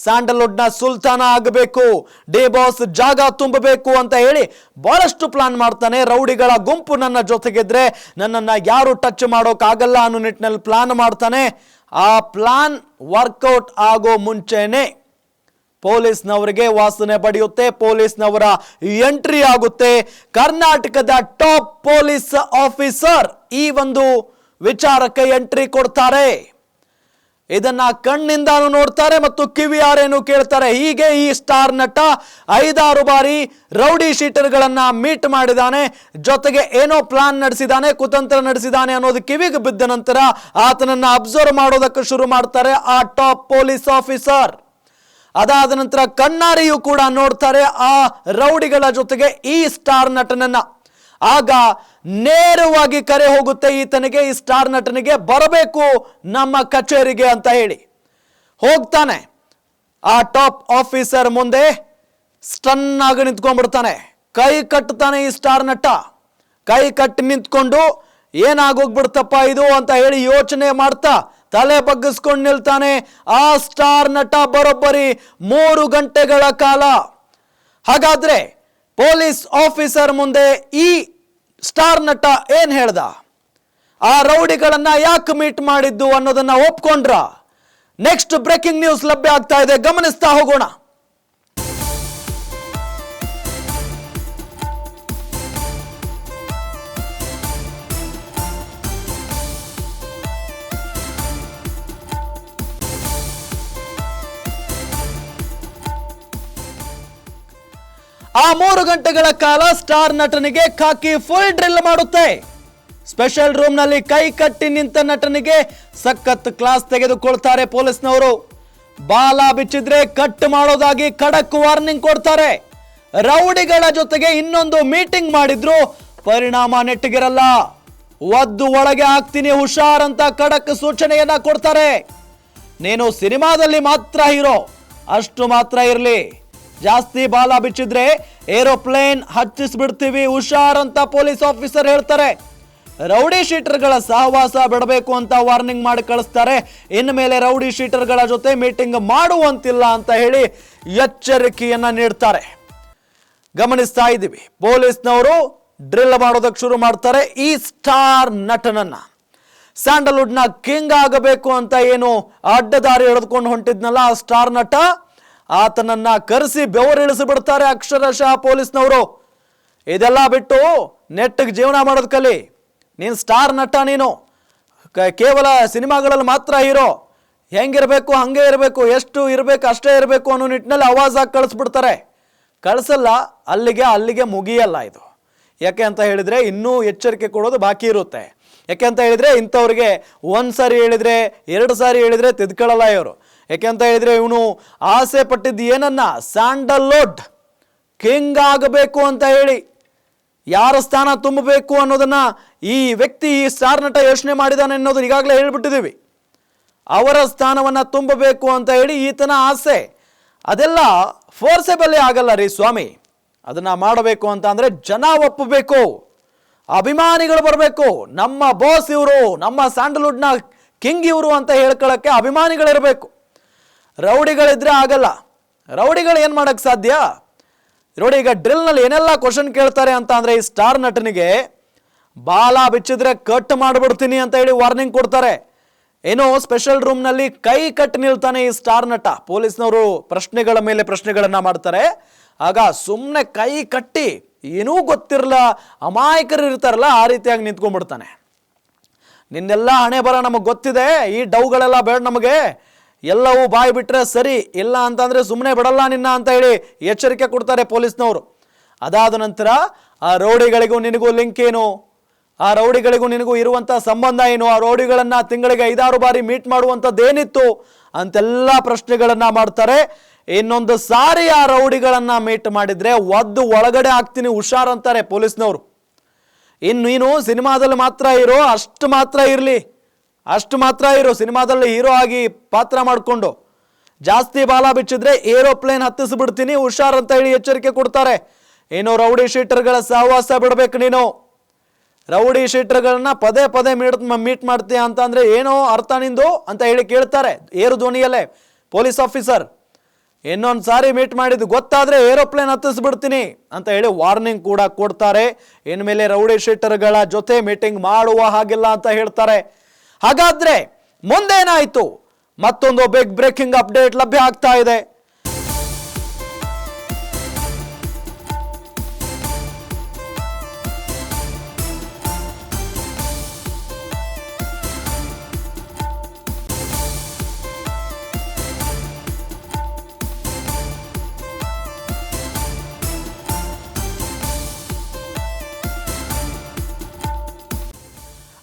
ಸ್ಯಾಂಡಲ್ವುಡ್ನ ಸುಲ್ತಾನ ಆಗಬೇಕು, ಡಿ ಬಾಸ್ ಜಾಗ ತುಂಬಬೇಕು ಅಂತ ಹೇಳಿ ಬಹಳಷ್ಟು ಪ್ಲಾನ್ ಮಾಡ್ತಾನೆ. ರೌಡಿಗಳ ಗುಂಪು ನನ್ನ ಜೊತೆಗಿದ್ರೆ ನನ್ನನ್ನು ಯಾರು ಟಚ್ ಮಾಡೋಕ್ಕಾಗಲ್ಲ ಅನ್ನೋ ನಿಟ್ಟಿನಲ್ಲಿ ಪ್ಲಾನ್ ಮಾಡ್ತಾನೆ. ಆ ಪ್ಲಾನ್ ವರ್ಕೌಟ್ ಆಗೋ ಮುಂಚೆನೆ ಪೊಲೀಸ್ನವರಿಗೆ ವಾಸನೆ ಪಡೆಯುತ್ತೆ, ಪೊಲೀಸ್ನವರ ಎಂಟ್ರಿ ಆಗುತ್ತೆ. ಕರ್ನಾಟಕದ ಟಾಪ್ ಪೊಲೀಸ್ ಆಫೀಸರ್ ಈ ಒಂದು ವಿಚಾರಕ್ಕೆ ಎಂಟ್ರಿ ಕೊಡ್ತಾರೆ. ಇದನ್ನ ಕಣ್ಣಿಂದಾನು ನೋಡ್ತಾರೆ ಮತ್ತು ಕಿವಿಯಾರೇನು ಕೇಳ್ತಾರೆ. ಹೀಗೆ ಈ ಸ್ಟಾರ್ ನಟ 5-6 ಬಾರಿ ರೌಡಿ ಶೀಟರ್ಗಳನ್ನ ಮೀಟ್ ಮಾಡಿದಾನೆ, ಜೊತೆಗೆ ಏನೋ ಪ್ಲಾನ್ ನಡೆಸಿದಾನೆ, ಕುತಂತ್ರ ನಡೆಸಿದಾನೆ ಅನ್ನೋದು ಕಿವಿಗೆ ಬಿದ್ದ ನಂತರ ಆತನನ್ನ ಅಬ್ಸರ್ವ್ ಮಾಡೋದಕ್ಕೆ ಶುರು ಮಾಡ್ತಾರೆ ಆ ಟಾಪ್ ಪೊಲೀಸ್ ಆಫೀಸರ್. ಅದಾದ ನಂತರ ಕಣ್ಣಾರಿಯೂ ಕೂಡ ನೋಡ್ತಾರೆ ಆ ರೌಡಿಗಳ ಜೊತೆಗೆ ಈ ಸ್ಟಾರ್ ನಟನನ್ನ. ಆಗ ನೇರವಾಗಿ ಕರೆ ಹೋಗುತ್ತೆ ಈತನಿಗೆ, ಈ ಸ್ಟಾರ್ ನಟನಿಗೆ ಬರಬೇಕು ನಮ್ಮ ಕಚೇರಿಗೆ ಅಂತ ಹೇಳಿ. ಹೋಗ್ತಾನೆ ಆ ಟಾಪ್ ಆಫೀಸರ್ ಮುಂದೆ, ಸ್ಟನ್ ಆಗಿ ನಿಂತ್ಕೊಂಡ್ಬಿಡ್ತಾನೆ. ಕೈ ಕಟ್ತಾನೆ ಈ ಸ್ಟಾರ್ ನಟ. ಕೈ ಕಟ್ಟಿ ನಿಂತ್ಕೊಂಡು ಏನಾಗೋಗ್ಬಿಡ್ತಪ್ಪ ಇದು ಅಂತ ಹೇಳಿ ಯೋಚನೆ ಮಾಡ್ತಾ ತಲೆ ಬಗ್ಗಿಸ್ಕೊಂಡು ನಿಲ್ತಾನೆ ಆ ಸ್ಟಾರ್ ನಟ ಬರೋಬ್ಬರಿ 3 ಗಂಟೆಗಳ ಕಾಲ. ಹಾಗಾದ್ರೆ ಪೊಲೀಸ್ ಆಫೀಸರ್ ಮುಂದೆ ಈ ಸ್ಟಾರ್ ನಟ ಏನ್ ಹೇಳ್ದ? ಆ ರೌಡಿಗಳನ್ನ ಯಾಕೆ ಮೀಟ್ ಮಾಡಿದ್ದು ಅನ್ನೋದನ್ನ ಒಪ್ಕೊಂಡ್ರ? ನೆಕ್ಸ್ಟ್ ಬ್ರೇಕಿಂಗ್ ನ್ಯೂಸ್ ಲಭ್ಯ ಆಗ್ತಾ ಇದೆ, ಗಮನಿಸ್ತಾ ಹೋಗೋಣ. ಆ 3 ಗಂಟೆಗಳ ಕಾಲ ಸ್ಟಾರ್ ನಟನಿಗೆ ಖಾಕಿ ಫುಲ್ ಡ್ರಿಲ್ ಮಾಡುತ್ತೆ. ಸ್ಪೆಷಲ್ ರೂಮ್ ನಲ್ಲಿ ಕೈ ಕಟ್ಟಿ ನಿಂತ ನಟನಿಗೆ ಸಖತ್ ಕ್ಲಾಸ್ ತೆಗೆದುಕೊಳ್ತಾರೆ ಪೊಲೀಸ್ನವರು. ಬಾಲ ಬಿಚ್ಚಿದ್ರೆ ಕಟ್ ಮಾಡೋದಾಗಿ ಖಡಕ್ ವಾರ್ನಿಂಗ್ ಕೊಡ್ತಾರೆ. ರೌಡಿಗಳ ಜೊತೆಗೆ ಇನ್ನೊಂದು ಮೀಟಿಂಗ್ ಮಾಡಿದ್ರು, ಪರಿಣಾಮ ನೆಟ್ಟಿಗಿರಲ್ಲ. ಒದ್ದು ಒಳಗೆ ಹಾಕ್ತೀನಿ ಹುಷಾರ್ ಅಂತ ಖಡಕ್ ಸೂಚನೆಯನ್ನ ಕೊಡ್ತಾರೆ. ನೀನು ಸಿನಿಮಾದಲ್ಲಿ ಮಾತ್ರ ಹೀರೋ, ಅಷ್ಟು ಮಾತ್ರ ಇರಲಿ. ಜಾಸ್ತಿ ಬಾಲ ಬಿಚ್ಚಿದ್ರೆ ಏರೋಪ್ಲೇನ್ ಹಚ್ಚಿಸ್ಬಿಡ್ತೀವಿ ಹುಷಾರ್ ಅಂತ ಪೊಲೀಸ್ ಆಫೀಸರ್ ಹೇಳ್ತಾರೆ. ರೌಡಿ ಶೀಟರ್ಗಳ ಸಹವಾಸ ಬಿಡಬೇಕು ಅಂತ ವಾರ್ನಿಂಗ್ ಮಾಡಿ ಕಳಿಸ್ತಾರೆ. ಇನ್ಮೇಲೆ ರೌಡಿ ಶೀಟರ್ಗಳ ಜೊತೆ ಮೀಟಿಂಗ್ ಮಾಡುವಂತಿಲ್ಲ ಅಂತ ಹೇಳಿ ಎಚ್ಚರಿಕೆಯನ್ನ ನೀಡ್ತಾರೆ. ಗಮನಿಸ್ತಾ ಇದ್ದೀವಿ, ಪೊಲೀಸ್ನವರು ಡ್ರಿಲ್ ಮಾಡೋದಕ್ಕೆ ಶುರು ಮಾಡ್ತಾರೆ ಈ ಸ್ಟಾರ್ ನಟನನ್ನ. ಸ್ಯಾಂಡಲ್ವುಡ್ನ ಕಿಂಗ್ ಆಗಬೇಕು ಅಂತ ಏನು ಅಡ್ಡದಾರಿ ಎಳೆದುಕೊಂಡು ಹೊಂಟಿದ್ನಲ್ಲ ಆ ಸ್ಟಾರ್ ನಟ, ಆತನನ್ನ ಕರೆಸಿ ಬೆವರಿಳಿಸಿ ಬಿಡ್ತಾರೆ ಅಕ್ಷರಶಃ ಪೊಲೀಸ್ನವರು. ಇದೆಲ್ಲ ಬಿಟ್ಟು ನೆಟ್ಟಿಗೆ ಜೀವನ ಮಾಡೋದ್ ಕಲಿ, ನೀನು ಸ್ಟಾರ್ ನಟ, ನೀನು ಕೇವಲ ಸಿನಿಮಾಗಳಲ್ಲಿ ಮಾತ್ರ ಹೀರೋ, ಹೆಂಗಿರಬೇಕು ಹಂಗೆ ಇರಬೇಕು, ಎಷ್ಟು ಇರಬೇಕು ಅಷ್ಟೇ ಇರಬೇಕು ಅನ್ನೋ ನಿಟ್ಟಿನಲ್ಲಿ ಆವಾಜಾಗಿ ಕಳಿಸ್ಬಿಡ್ತಾರೆ. ಕಳಿಸಲ್ಲ, ಅಲ್ಲಿಗೆ ಮುಗಿಯಲ್ಲ ಇದು. ಯಾಕೆ ಅಂತ ಹೇಳಿದ್ರೆ ಇನ್ನೂ ಎಚ್ಚರಿಕೆ ಕೊಡೋದು ಬಾಕಿ ಇರುತ್ತೆ. ಯಾಕೆ ಅಂತ ಹೇಳಿದ್ರೆ ಇಂಥವ್ರಿಗೆ 1 ಸಾರಿ ಹೇಳಿದ್ರೆ 2 ಸಾರಿ ಹೇಳಿದ್ರೆ ತಿದ್ಕೊಳ್ಳಲ್ಲ ಇವರು. ಯಾಕೆ ಅಂತ ಹೇಳಿದ್ರೆ ಇವನು ಆಸೆ ಪಟ್ಟಿದ್ದು ಏನನ್ನ, ಸ್ಯಾಂಡಲ್ವುಡ್ ಕಿಂಗ್ ಆಗಬೇಕು ಅಂತ ಹೇಳಿ, ಯಾರ ಸ್ಥಾನ ತುಂಬಬೇಕು ಅನ್ನೋದನ್ನ ಈ ವ್ಯಕ್ತಿ, ಈ ಸ್ಟಾರ್ ನಟ ಯೋಚನೆ ಮಾಡಿದಾನೆ ಅನ್ನೋದು ಈಗಾಗಲೇ ಹೇಳ್ಬಿಟ್ಟಿದ್ದೀವಿ. ಅವರ ಸ್ಥಾನವನ್ನ ತುಂಬಬೇಕು ಅಂತ ಹೇಳಿ ಈತನ ಆಸೆ. ಅದೆಲ್ಲ ಫೋರ್ಸೆಬಲ್ ಆಗಲ್ಲ ರೀ ಸ್ವಾಮಿ. ಅದನ್ನ ಮಾಡಬೇಕು ಅಂತ ಅಂದ್ರೆ ಜನ ಒಪ್ಪಬೇಕು, ಅಭಿಮಾನಿಗಳು ಬರಬೇಕು. ನಮ್ಮ ಬಾಸ್ ಇವರು, ನಮ್ಮ ಸ್ಯಾಂಡಲ್ವುಡ್ನ ಕಿಂಗ್ ಇವರು ಅಂತ ಹೇಳ್ಕೊಳ್ಳೋಕ್ಕೆ ಅಭಿಮಾನಿಗಳಿರಬೇಕು. ರೌಡಿಗಳಿದ್ರೆ ಆಗಲ್ಲ. ರೌಡಿಗಳು ಏನು ಮಾಡೋಕ್ಕೆ ಸಾಧ್ಯ? ನೋಡಿ, ಈಗ ಡ್ರಿಲ್ನಲ್ಲಿ ಏನೆಲ್ಲ ಕ್ವಶನ್ ಕೇಳ್ತಾರೆ ಅಂತ ಅಂದರೆ ಈ ಸ್ಟಾರ್ ನಟನಿಗೆ ಬಾಲ ಬಿಚ್ಚಿದ್ರೆ ಕಟ್ ಮಾಡಿಬಿಡ್ತೀನಿ ಅಂತ ಹೇಳಿ ವಾರ್ನಿಂಗ್ ಕೊಡ್ತಾರೆ. ಏನೋ ಸ್ಪೆಷಲ್ ರೂಮ್ನಲ್ಲಿ ಕೈ ಕಟ್ಟಿ ನಿಲ್ತಾನೆ ಈ ಸ್ಟಾರ್ ನಟ. ಪೊಲೀಸ್ನವರು ಪ್ರಶ್ನೆಗಳ ಮೇಲೆ ಪ್ರಶ್ನೆಗಳನ್ನು ಮಾಡ್ತಾರೆ. ಆಗ ಸುಮ್ಮನೆ ಕೈ ಕಟ್ಟಿ ಏನೂ ಗೊತ್ತಿರಲ್ಲ ಅಮಾಯಕರು ಇರ್ತಾರಲ್ಲ ಆ ರೀತಿಯಾಗಿ ನಿಂತ್ಕೊಂಡ್ಬಿಡ್ತಾನೆ. ನಿನ್ನೆಲ್ಲ ಹಣೆ ಬರ ನಮಗೆ ಗೊತ್ತಿದೆ, ಈ ಡೌಗಳೆಲ್ಲ ಬೇಡ ನಮಗೆ, ಎಲ್ಲವೂ ಬಾಯಿ ಬಿಟ್ಟರೆ ಸರಿ, ಇಲ್ಲ ಅಂತಂದರೆ ಸುಮ್ಮನೆ ಬಿಡಲ್ಲ ನಿನ್ನ ಅಂತ ಹೇಳಿ ಎಚ್ಚರಿಕೆ ಕೊಡ್ತಾರೆ ಪೊಲೀಸ್ನವರು. ಅದಾದ ನಂತರ ಆ ರೌಡಿಗಳಿಗೂ ನಿನಗೂ ಲಿಂಕ್ ಏನು? ಆ ರೌಡಿಗಳಿಗೂ ನಿನಗೂ ಇರುವಂಥ ಸಂಬಂಧ ಏನು, ಆ ರೌಡಿಗಳನ್ನ ತಿಂಗಳಿಗೆ 5-6 ಬಾರಿ ಮೀಟ್ ಮಾಡುವಂಥದ್ದೇನಿತ್ತು ಅಂತೆಲ್ಲ ಪ್ರಶ್ನೆಗಳನ್ನ ಮಾಡ್ತಾರೆ. ಇನ್ನೊಂದು ಸಾರಿ ಆ ರೌಡಿಗಳನ್ನ ಮೀಟ್ ಮಾಡಿದ್ರೆ ಒದ್ದು ಒಳಗಡೆ ಹಾಕ್ತೀನಿ ಹುಷಾರ್ ಅಂತಾರೆ ಪೊಲೀಸ್ನವರು. ನೀನು ಸಿನಿಮಾದಲ್ಲಿ ಮಾತ್ರ ಇರೋ, ಅಷ್ಟು ಮಾತ್ರ ಇರಲಿ, ಅಷ್ಟು ಮಾತ್ರ ಇರೋ, ಸಿನಿಮಾದಲ್ಲಿ ಹೀರೋ ಆಗಿ ಪಾತ್ರ ಮಾಡಿಕೊಂಡು ಜಾಸ್ತಿ ಬಾಲ ಬಿಚ್ಚಿದ್ರೆ ಏರೋಪ್ಲೇನ್ ಹತ್ತಿಸ್ಬಿಡ್ತೀನಿ ಹುಷಾರ್ ಅಂತ ಹೇಳಿ ಎಚ್ಚರಿಕೆ ಕೊಡ್ತಾರೆ. ಏನೋ ರೌಡಿ ಶೀಟರ್ಗಳ ಸಹವಾಸ ಬಿಡಬೇಕು ನೀನು. ರೌಡಿ ಶೀಟರ್ಗಳನ್ನ ಪದೇ ಪದೇ ಮೀಟ್ ಮಾಡ್ತೀಯ ಅಂತ ಅಂದ್ರೆ ಏನೋ ಅರ್ಥ ನಿಂದು ಅಂತ ಹೇಳಿ ಕೇಳ್ತಾರೆ ಏರು ಧ್ವನಿಯಲ್ಲೇ ಪೊಲೀಸ್ ಆಫೀಸರ್. ಇನ್ನೊಂದು ಸಾರಿ ಮೀಟ್ ಮಾಡಿದ್ದು ಗೊತ್ತಾದ್ರೆ ಏರೋಪ್ಲೇನ್ ಹತ್ತಿಸ್ಬಿಡ್ತೀನಿ ಅಂತ ಹೇಳಿ ವಾರ್ನಿಂಗ್ ಕೂಡ ಕೊಡ್ತಾರೆ. ಇನ್ಮೇಲೆ ರೌಡಿ ಶೀಟರ್ಗಳ ಜೊತೆ ಮೀಟಿಂಗ್ ಮಾಡುವ ಹಾಗಿಲ್ಲ ಅಂತ ಹೇಳ್ತಾರೆ. ಹಾಗಾದ್ರೆ ಮುಂದೇನಾಯ್ತು? ಮತ್ತೊಂದು ಬಿಗ್ ಬ್ರೇಕಿಂಗ್ ಅಪ್ಡೇಟ್ ಲಭ್ಯ ಆಗ್ತಾ ಇದೆ.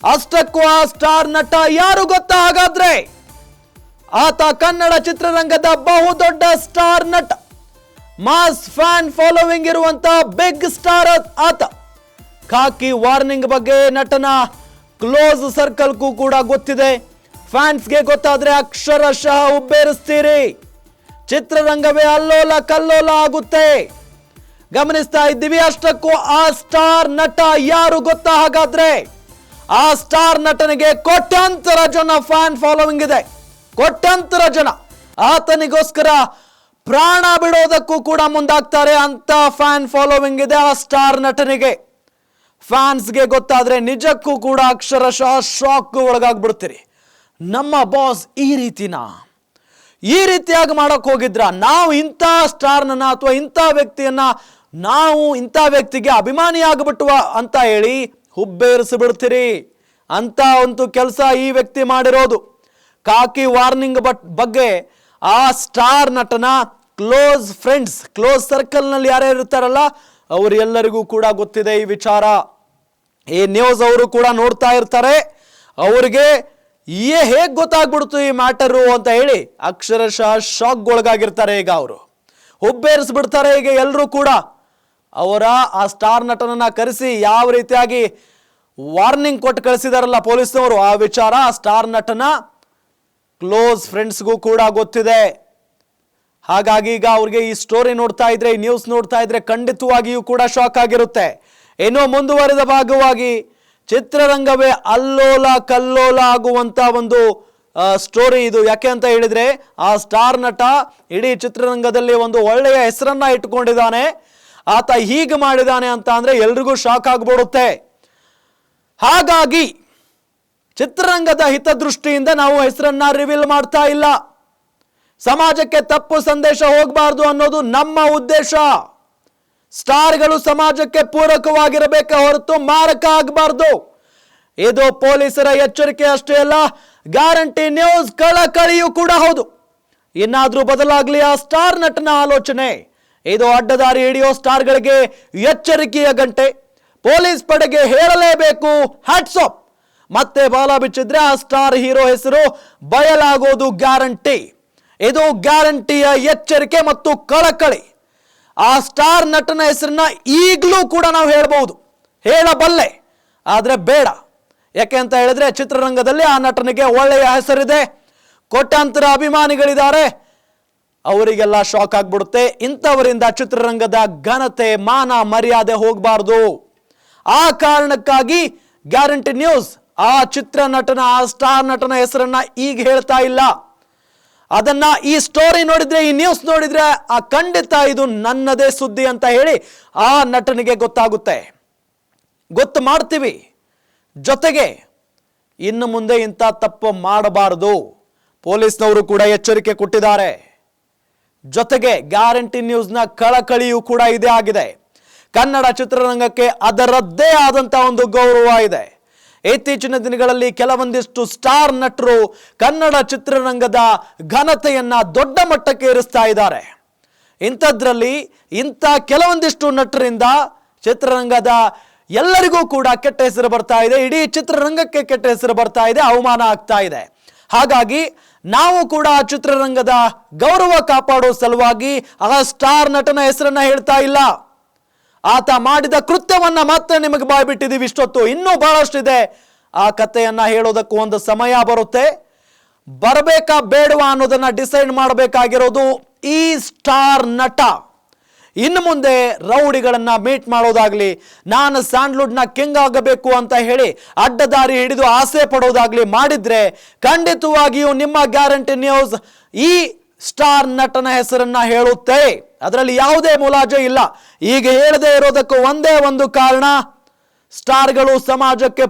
ಅಷ್ಟಕ್ಕೂ ಆ ಸ್ಟಾರ್ ನಟ ಯಾರು ಗೊತ್ತಾ? ಹಾಗಾದ್ರೆ ಆತ ಕನ್ನಡ ಚಿತ್ರರಂಗದ ಬಹುದೊಡ್ಡ ಸ್ಟಾರ್ ನಟ, ಮಾಸ್ ಫ್ಯಾನ್ ಫಾಲೋವಿಂಗ್ ಇರುವಂತ ಬಿಗ್ ಸ್ಟಾರ್ ಆತ. ಖಾಕಿ ವಾರ್ನಿಂಗ್ ಬಗ್ಗೆ ನಟನ ಕ್ಲೋಸ್ ಸರ್ಕಲ್ಗೂ ಕೂಡ ಗೊತ್ತಿದೆ. ಫ್ಯಾನ್ಸ್ಗೆ ಗೊತ್ತಾದ್ರೆ ಅಕ್ಷರಶಃ ಉಬ್ಬೇರಿಸ್ತೀರಿ. ಚಿತ್ರರಂಗವೇ ಅಲ್ಲೋಲ ಕಲ್ಲೋಲ ಆಗುತ್ತೆ. ಗಮನಿಸ್ತಾ ಇದ್ದೀವಿ. ಅಷ್ಟಕ್ಕೂ ಆ ಸ್ಟಾರ್ ನಟ ಯಾರು ಗೊತ್ತಾ? ಹಾಗಾದ್ರೆ ಆ ಸ್ಟಾರ್ ನಟನಿಗೆ ಕೋಟ್ಯಾಂತರ ಜನ ಫ್ಯಾನ್ ಫಾಲೋವಿಂಗ್ ಇದೆ. ಕೋಟ್ಯಾಂತರ ಜನ ಆತನಿಗೋಸ್ಕರ ಪ್ರಾಣ ಬಿಡೋದಕ್ಕೂ ಕೂಡ ಮುಂದಾಗ್ತಾರೆ ಅಂತ ಫ್ಯಾನ್ ಫಾಲೋವಿಂಗ್ ಇದೆ ಆ ಸ್ಟಾರ್ ನಟನಿಗೆ. ಫ್ಯಾನ್ಸ್ಗೆ ಗೊತ್ತಾದ್ರೆ ನಿಜಕ್ಕೂ ಕೂಡ ಅಕ್ಷರಶಃ ಶಾಕ್ ಒಳಗಾಗ್ಬಿಡ್ತೀರಿ. ನಮ್ಮ ಬಾಸ್ ಈ ರೀತಿಯಾಗಿ ಮಾಡಕ್ ಹೋಗಿದ್ರ, ನಾವು ಇಂಥ ಸ್ಟಾರ್ನ ಅಥವಾ ಇಂಥ ವ್ಯಕ್ತಿಯನ್ನ ನಾವು ಇಂಥ ವ್ಯಕ್ತಿಗೆ ಅಭಿಮಾನಿ ಆಗ್ಬಿಟ್ಟುವ ಅಂತ ಹೇಳಿ ಹುಬ್ಬೇರಿಸಿಬಿಡ್ತೀರಿ ಅಂತ ಒಂದು ಕೆಲಸ ಈ ವ್ಯಕ್ತಿ ಮಾಡಿರೋದು. ಖಾಕಿ ವಾರ್ನಿಂಗ್ ಬಗ್ಗೆ ಆ ಸ್ಟಾರ್ ನಟನ ಕ್ಲೋಸ್ ಫ್ರೆಂಡ್ಸ್, ಕ್ಲೋಸ್ ಸರ್ಕಲ್ನಲ್ಲಿ ಯಾರ್ಯಾರು ಇರ್ತಾರಲ್ಲ ಅವರೆಲ್ಲರಿಗೂ ಕೂಡ ಗೊತ್ತಿದೆ ಈ ವಿಚಾರ. ಈ ನ್ಯೂಸ್ ಅವರು ಕೂಡ ನೋಡ್ತಾ ಇರ್ತಾರೆ. ಅವ್ರಿಗೆ ಹೇಗೆ ಗೊತ್ತಾಗ್ಬಿಡ್ತು ಈ ಮ್ಯಾಟರು ಅಂತ ಹೇಳಿ ಅಕ್ಷರಶಃ ಶಾಕ್ ಒಳಗಾಗಿರ್ತಾರೆ. ಈಗ ಅವರು ಹುಬ್ಬೇರಿಸ್ಬಿಡ್ತಾರೆ. ಈಗ ಎಲ್ಲರೂ ಕೂಡ ಅವರ ಆ ಸ್ಟಾರ್ ನಟನನ್ನ ಕರೆಸಿ ಯಾವ ರೀತಿಯಾಗಿ ವಾರ್ನಿಂಗ್ ಕೊಟ್ಟು ಕಳಿಸಿದಾರಲ್ಲ ಪೊಲೀಸ್ನವರು, ಆ ವಿಚಾರ ಸ್ಟಾರ್ ನಟನ ಕ್ಲೋಸ್ ಫ್ರೆಂಡ್ಸ್ಗೂ ಕೂಡ ಗೊತ್ತಿದೆ. ಹಾಗಾಗಿ ಈಗ ಅವ್ರಿಗೆ ಈ ಸ್ಟೋರಿ ನೋಡ್ತಾ ಇದ್ರೆ, ಈ ನ್ಯೂಸ್ ನೋಡ್ತಾ ಇದ್ರೆ ಖಂಡಿತವಾಗಿಯೂ ಕೂಡ ಶಾಕ್ ಆಗಿರುತ್ತೆ. ಏನೋ ಮುಂದುವರೆದ ಭಾಗವಾಗಿ ಚಿತ್ರರಂಗವೇ ಅಲ್ಲೋಲ ಕಲ್ಲೋಲ ಆಗುವಂತ ಒಂದು ಸ್ಟೋರಿ ಇದು. ಯಾಕೆ ಅಂತ ಹೇಳಿದ್ರೆ ಆ ಸ್ಟಾರ್ ನಟ ಇಡೀ ಚಿತ್ರರಂಗದಲ್ಲಿ ಒಂದು ಒಳ್ಳೆಯ ಹೆಸರನ್ನ ಇಟ್ಕೊಂಡಿದ್ದಾನೆ. ಆತ ಹೀಗೆ ಮಾಡಿದಾನೆ ಅಂತ ಅಂದ್ರೆ ಎಲ್ರಿಗೂ ಶಾಕ್ ಆಗ್ಬಿಡುತ್ತೆ. ಹಾಗಾಗಿ ಚಿತ್ರರಂಗದ ಹಿತದೃಷ್ಟಿಯಿಂದ ನಾವು ಹೆಸರನ್ನ ರಿವೀಲ್ ಮಾಡ್ತಾ ಇಲ್ಲ. ಸಮಾಜಕ್ಕೆ ತಪ್ಪು ಸಂದೇಶ ಹೋಗಬಾರ್ದು ಅನ್ನೋದು ನಮ್ಮ ಉದ್ದೇಶ. ಸ್ಟಾರ್ಗಳು ಸಮಾಜಕ್ಕೆ ಪೂರಕವಾಗಿರಬೇಕೆ ಹೊರತು ಮಾರಕ ಆಗಬಾರ್ದು. ಇದು ಪೊಲೀಸರ ಎಚ್ಚರಿಕೆ ಅಷ್ಟೇ ಅಲ್ಲ, ಗ್ಯಾರಂಟಿ ನ್ಯೂಸ್ ಕಳಕಳಿಯೂ ಕೂಡ ಹೌದು. ಇನ್ನಾದ್ರೂ ಬದಲಾಗ್ಲಿ ಆ ಸ್ಟಾರ್ ನಟನ ಆಲೋಚನೆ. ಇದು ಅಡ್ಡದಾರಿ ಹಿಡಿಯೋ ಸ್ಟಾರ್ಗಳಿಗೆ ಎಚ್ಚರಿಕೆಯ ಗಂಟೆ. ಪೊಲೀಸ್ ಪಡೆಗೆ ಹೇಳಲೇಬೇಕು ಹ್ಯಾಟ್ಸ್ ಆಫ್. ಮತ್ತೆ ಬಾಲ ಬಿಚ್ಚಿದ್ರೆ ಆ ಸ್ಟಾರ್ ಹೀರೋ ಹೆಸರು ಬಯಲಾಗೋದು ಗ್ಯಾರಂಟಿ. ಇದು ಗ್ಯಾರಂಟಿಯ ಎಚ್ಚರಿಕೆ ಮತ್ತು ಕಳಕಳಿ. ಆ ಸ್ಟಾರ್ ನಟನ ಹೆಸರನ್ನ ಈಗಲೂ ಕೂಡ ನಾವು ಹೇಳಬಹುದು, ಹೇಳಬಲ್ಲೆ, ಆದ್ರೆ ಬೇಡ. ಯಾಕೆ ಅಂತ ಹೇಳಿದ್ರೆ ಚಿತ್ರರಂಗದಲ್ಲಿ ಆ ನಟನಿಗೆ ಒಳ್ಳೆಯ ಹೆಸರಿದೆ, ಕೋಟ್ಯಾಂತರ ಅಭಿಮಾನಿಗಳಿದ್ದಾರೆ. ಅವರಿಗೆಲ್ಲ ಶಾಕ್ ಆಗ್ಬಿಡುತ್ತೆ. ಇಂಥವರಿಂದ ಚಿತ್ರರಂಗದ ಘನತೆ ಮಾನ ಮರ್ಯಾದೆ ಹೋಗಬಾರ್ದು. ಆ ಕಾರಣಕ್ಕಾಗಿ ಗ್ಯಾರಂಟಿ ನ್ಯೂಸ್ ಆ ಚಿತ್ರ ನಟನ ಆ ಸ್ಟಾರ್ ನಟನ ಹೆಸರನ್ನ ಈಗ ಹೇಳ್ತಾ ಇಲ್ಲ. ಅದನ್ನ ಈ ಸ್ಟೋರಿ ನೋಡಿದ್ರೆ, ಈ ನ್ಯೂಸ್ ನೋಡಿದ್ರೆ ಆ ಖಂಡಿತ ಇದು ನನ್ನದೇ ಸುದ್ದಿ ಅಂತ ಹೇಳಿ ಆ ನಟನಿಗೆ ಗೊತ್ತಾಗುತ್ತೆ. ಗೊತ್ತು ಮಾಡ್ತೀವಿ. ಜೊತೆಗೆ ಇನ್ನು ಮುಂದೆ ಇಂಥ ತಪ್ಪು ಮಾಡಬಾರದು. ಪೊಲೀಸ್ನವರು ಕೂಡ ಎಚ್ಚರಿಕೆ ಕೊಟ್ಟಿದ್ದಾರೆ. ಜೊತೆಗೆ ಗ್ಯಾರಂಟಿ ನ್ಯೂಸ್ನ ಕಳಕಳಿಯೂ ಕೂಡ ಇದೇ ಆಗಿದೆ. ಕನ್ನಡ ಚಿತ್ರರಂಗಕ್ಕೆ ಅದರದ್ದೇ ಆದಂತ ಒಂದು ಗೌರವ ಇದೆ. ಇತ್ತೀಚಿನ ದಿನಗಳಲ್ಲಿ ಕೆಲವೊಂದಿಷ್ಟು ಸ್ಟಾರ್ ನಟರು ಕನ್ನಡ ಚಿತ್ರರಂಗದ ಘನತೆಯನ್ನ ದೊಡ್ಡ ಮಟ್ಟಕ್ಕೆ ಏರಿಸ್ತಾ ಇದ್ದಾರೆ. ಇಂಥದ್ರಲ್ಲಿ ಇಂಥ ಕೆಲವೊಂದಿಷ್ಟು ನಟರಿಂದ ಚಿತ್ರರಂಗದ ಎಲ್ಲರಿಗೂ ಕೂಡ ಕೆಟ್ಟ ಹೆಸರು ಬರ್ತಾ ಇದೆ, ಇಡೀ ಚಿತ್ರರಂಗಕ್ಕೆ ಕೆಟ್ಟ ಹೆಸರು ಬರ್ತಾ ಇದೆ, ಅವಮಾನ ಆಗ್ತಾ ಇದೆ. ಹಾಗಾಗಿ ನಾವು ಕೂಡ ಚಿತ್ರರಂಗದ ಗೌರವ ಕಾಪಾಡೋ ಸಲುವಾಗಿ ಆ ಸ್ಟಾರ್ ನಟನ ಹೆಸರನ್ನ ಹೇಳ್ತಾ ಇಲ್ಲ. ಆತ ಮಾಡಿದ ಕೃತ್ಯವನ್ನ ಮಾತ್ರ ನಿಮಗೆ ಬಾಯ್ಬಿಟ್ಟಿದ್ದೀವಿ ಇಷ್ಟೊತ್ತು. ಇನ್ನೂ ಬಹಳಷ್ಟಿದೆ. ಆ ಕಥೆಯನ್ನ ಹೇಳೋದಕ್ಕೂ ಒಂದು ಸಮಯ ಬರುತ್ತೆ. ಬರಬೇಕಾ ಬೇಡವಾ ಅನ್ನೋದನ್ನ ಡಿಸೈಡ್ ಮಾಡಬೇಕಾಗಿರೋದು ಈ ಸ್ಟಾರ್ ನಟ. ಇನ್ನು ಮುಂದೆ ರೌಡಿಗಳನ್ನ ಮೀಟ್ ಮಾಡೋದಾಗ್ಲಿ, ನಾನು ಸ್ಯಾಂಡ್ಲ್ವುಡ್ನ ಕಿಂಗ್ ಆಗಬೇಕು ಅಂತ ಹೇಳಿ ಅಡ್ಡದಾರಿ ಹಿಡಿದು ಆಸೆ ಪಡೋದಾಗ್ಲಿ ಮಾಡಿದ್ರೆ ಖಂಡಿತವಾಗಿಯೂ ನಿಮ್ಮ ಗ್ಯಾರಂಟಿ ನ್ಯೂಸ್ ಈ ಸ್ಟಾರ್ ನಟನ ಹೆಸರನ್ನ ಹೇಳುತ್ತೆ. ಅದರಲ್ಲಿ ಯಾವುದೇ ಮುಲಾಜೆ ಇಲ್ಲ. ಈಗ ಹೇಳದೇ ಇರೋದಕ್ಕೂ ಒಂದೇ ಒಂದು ಕಾರಣ, ಸ್ಟಾರ್ಗಳು ಸಮಾಜಕ್ಕೆ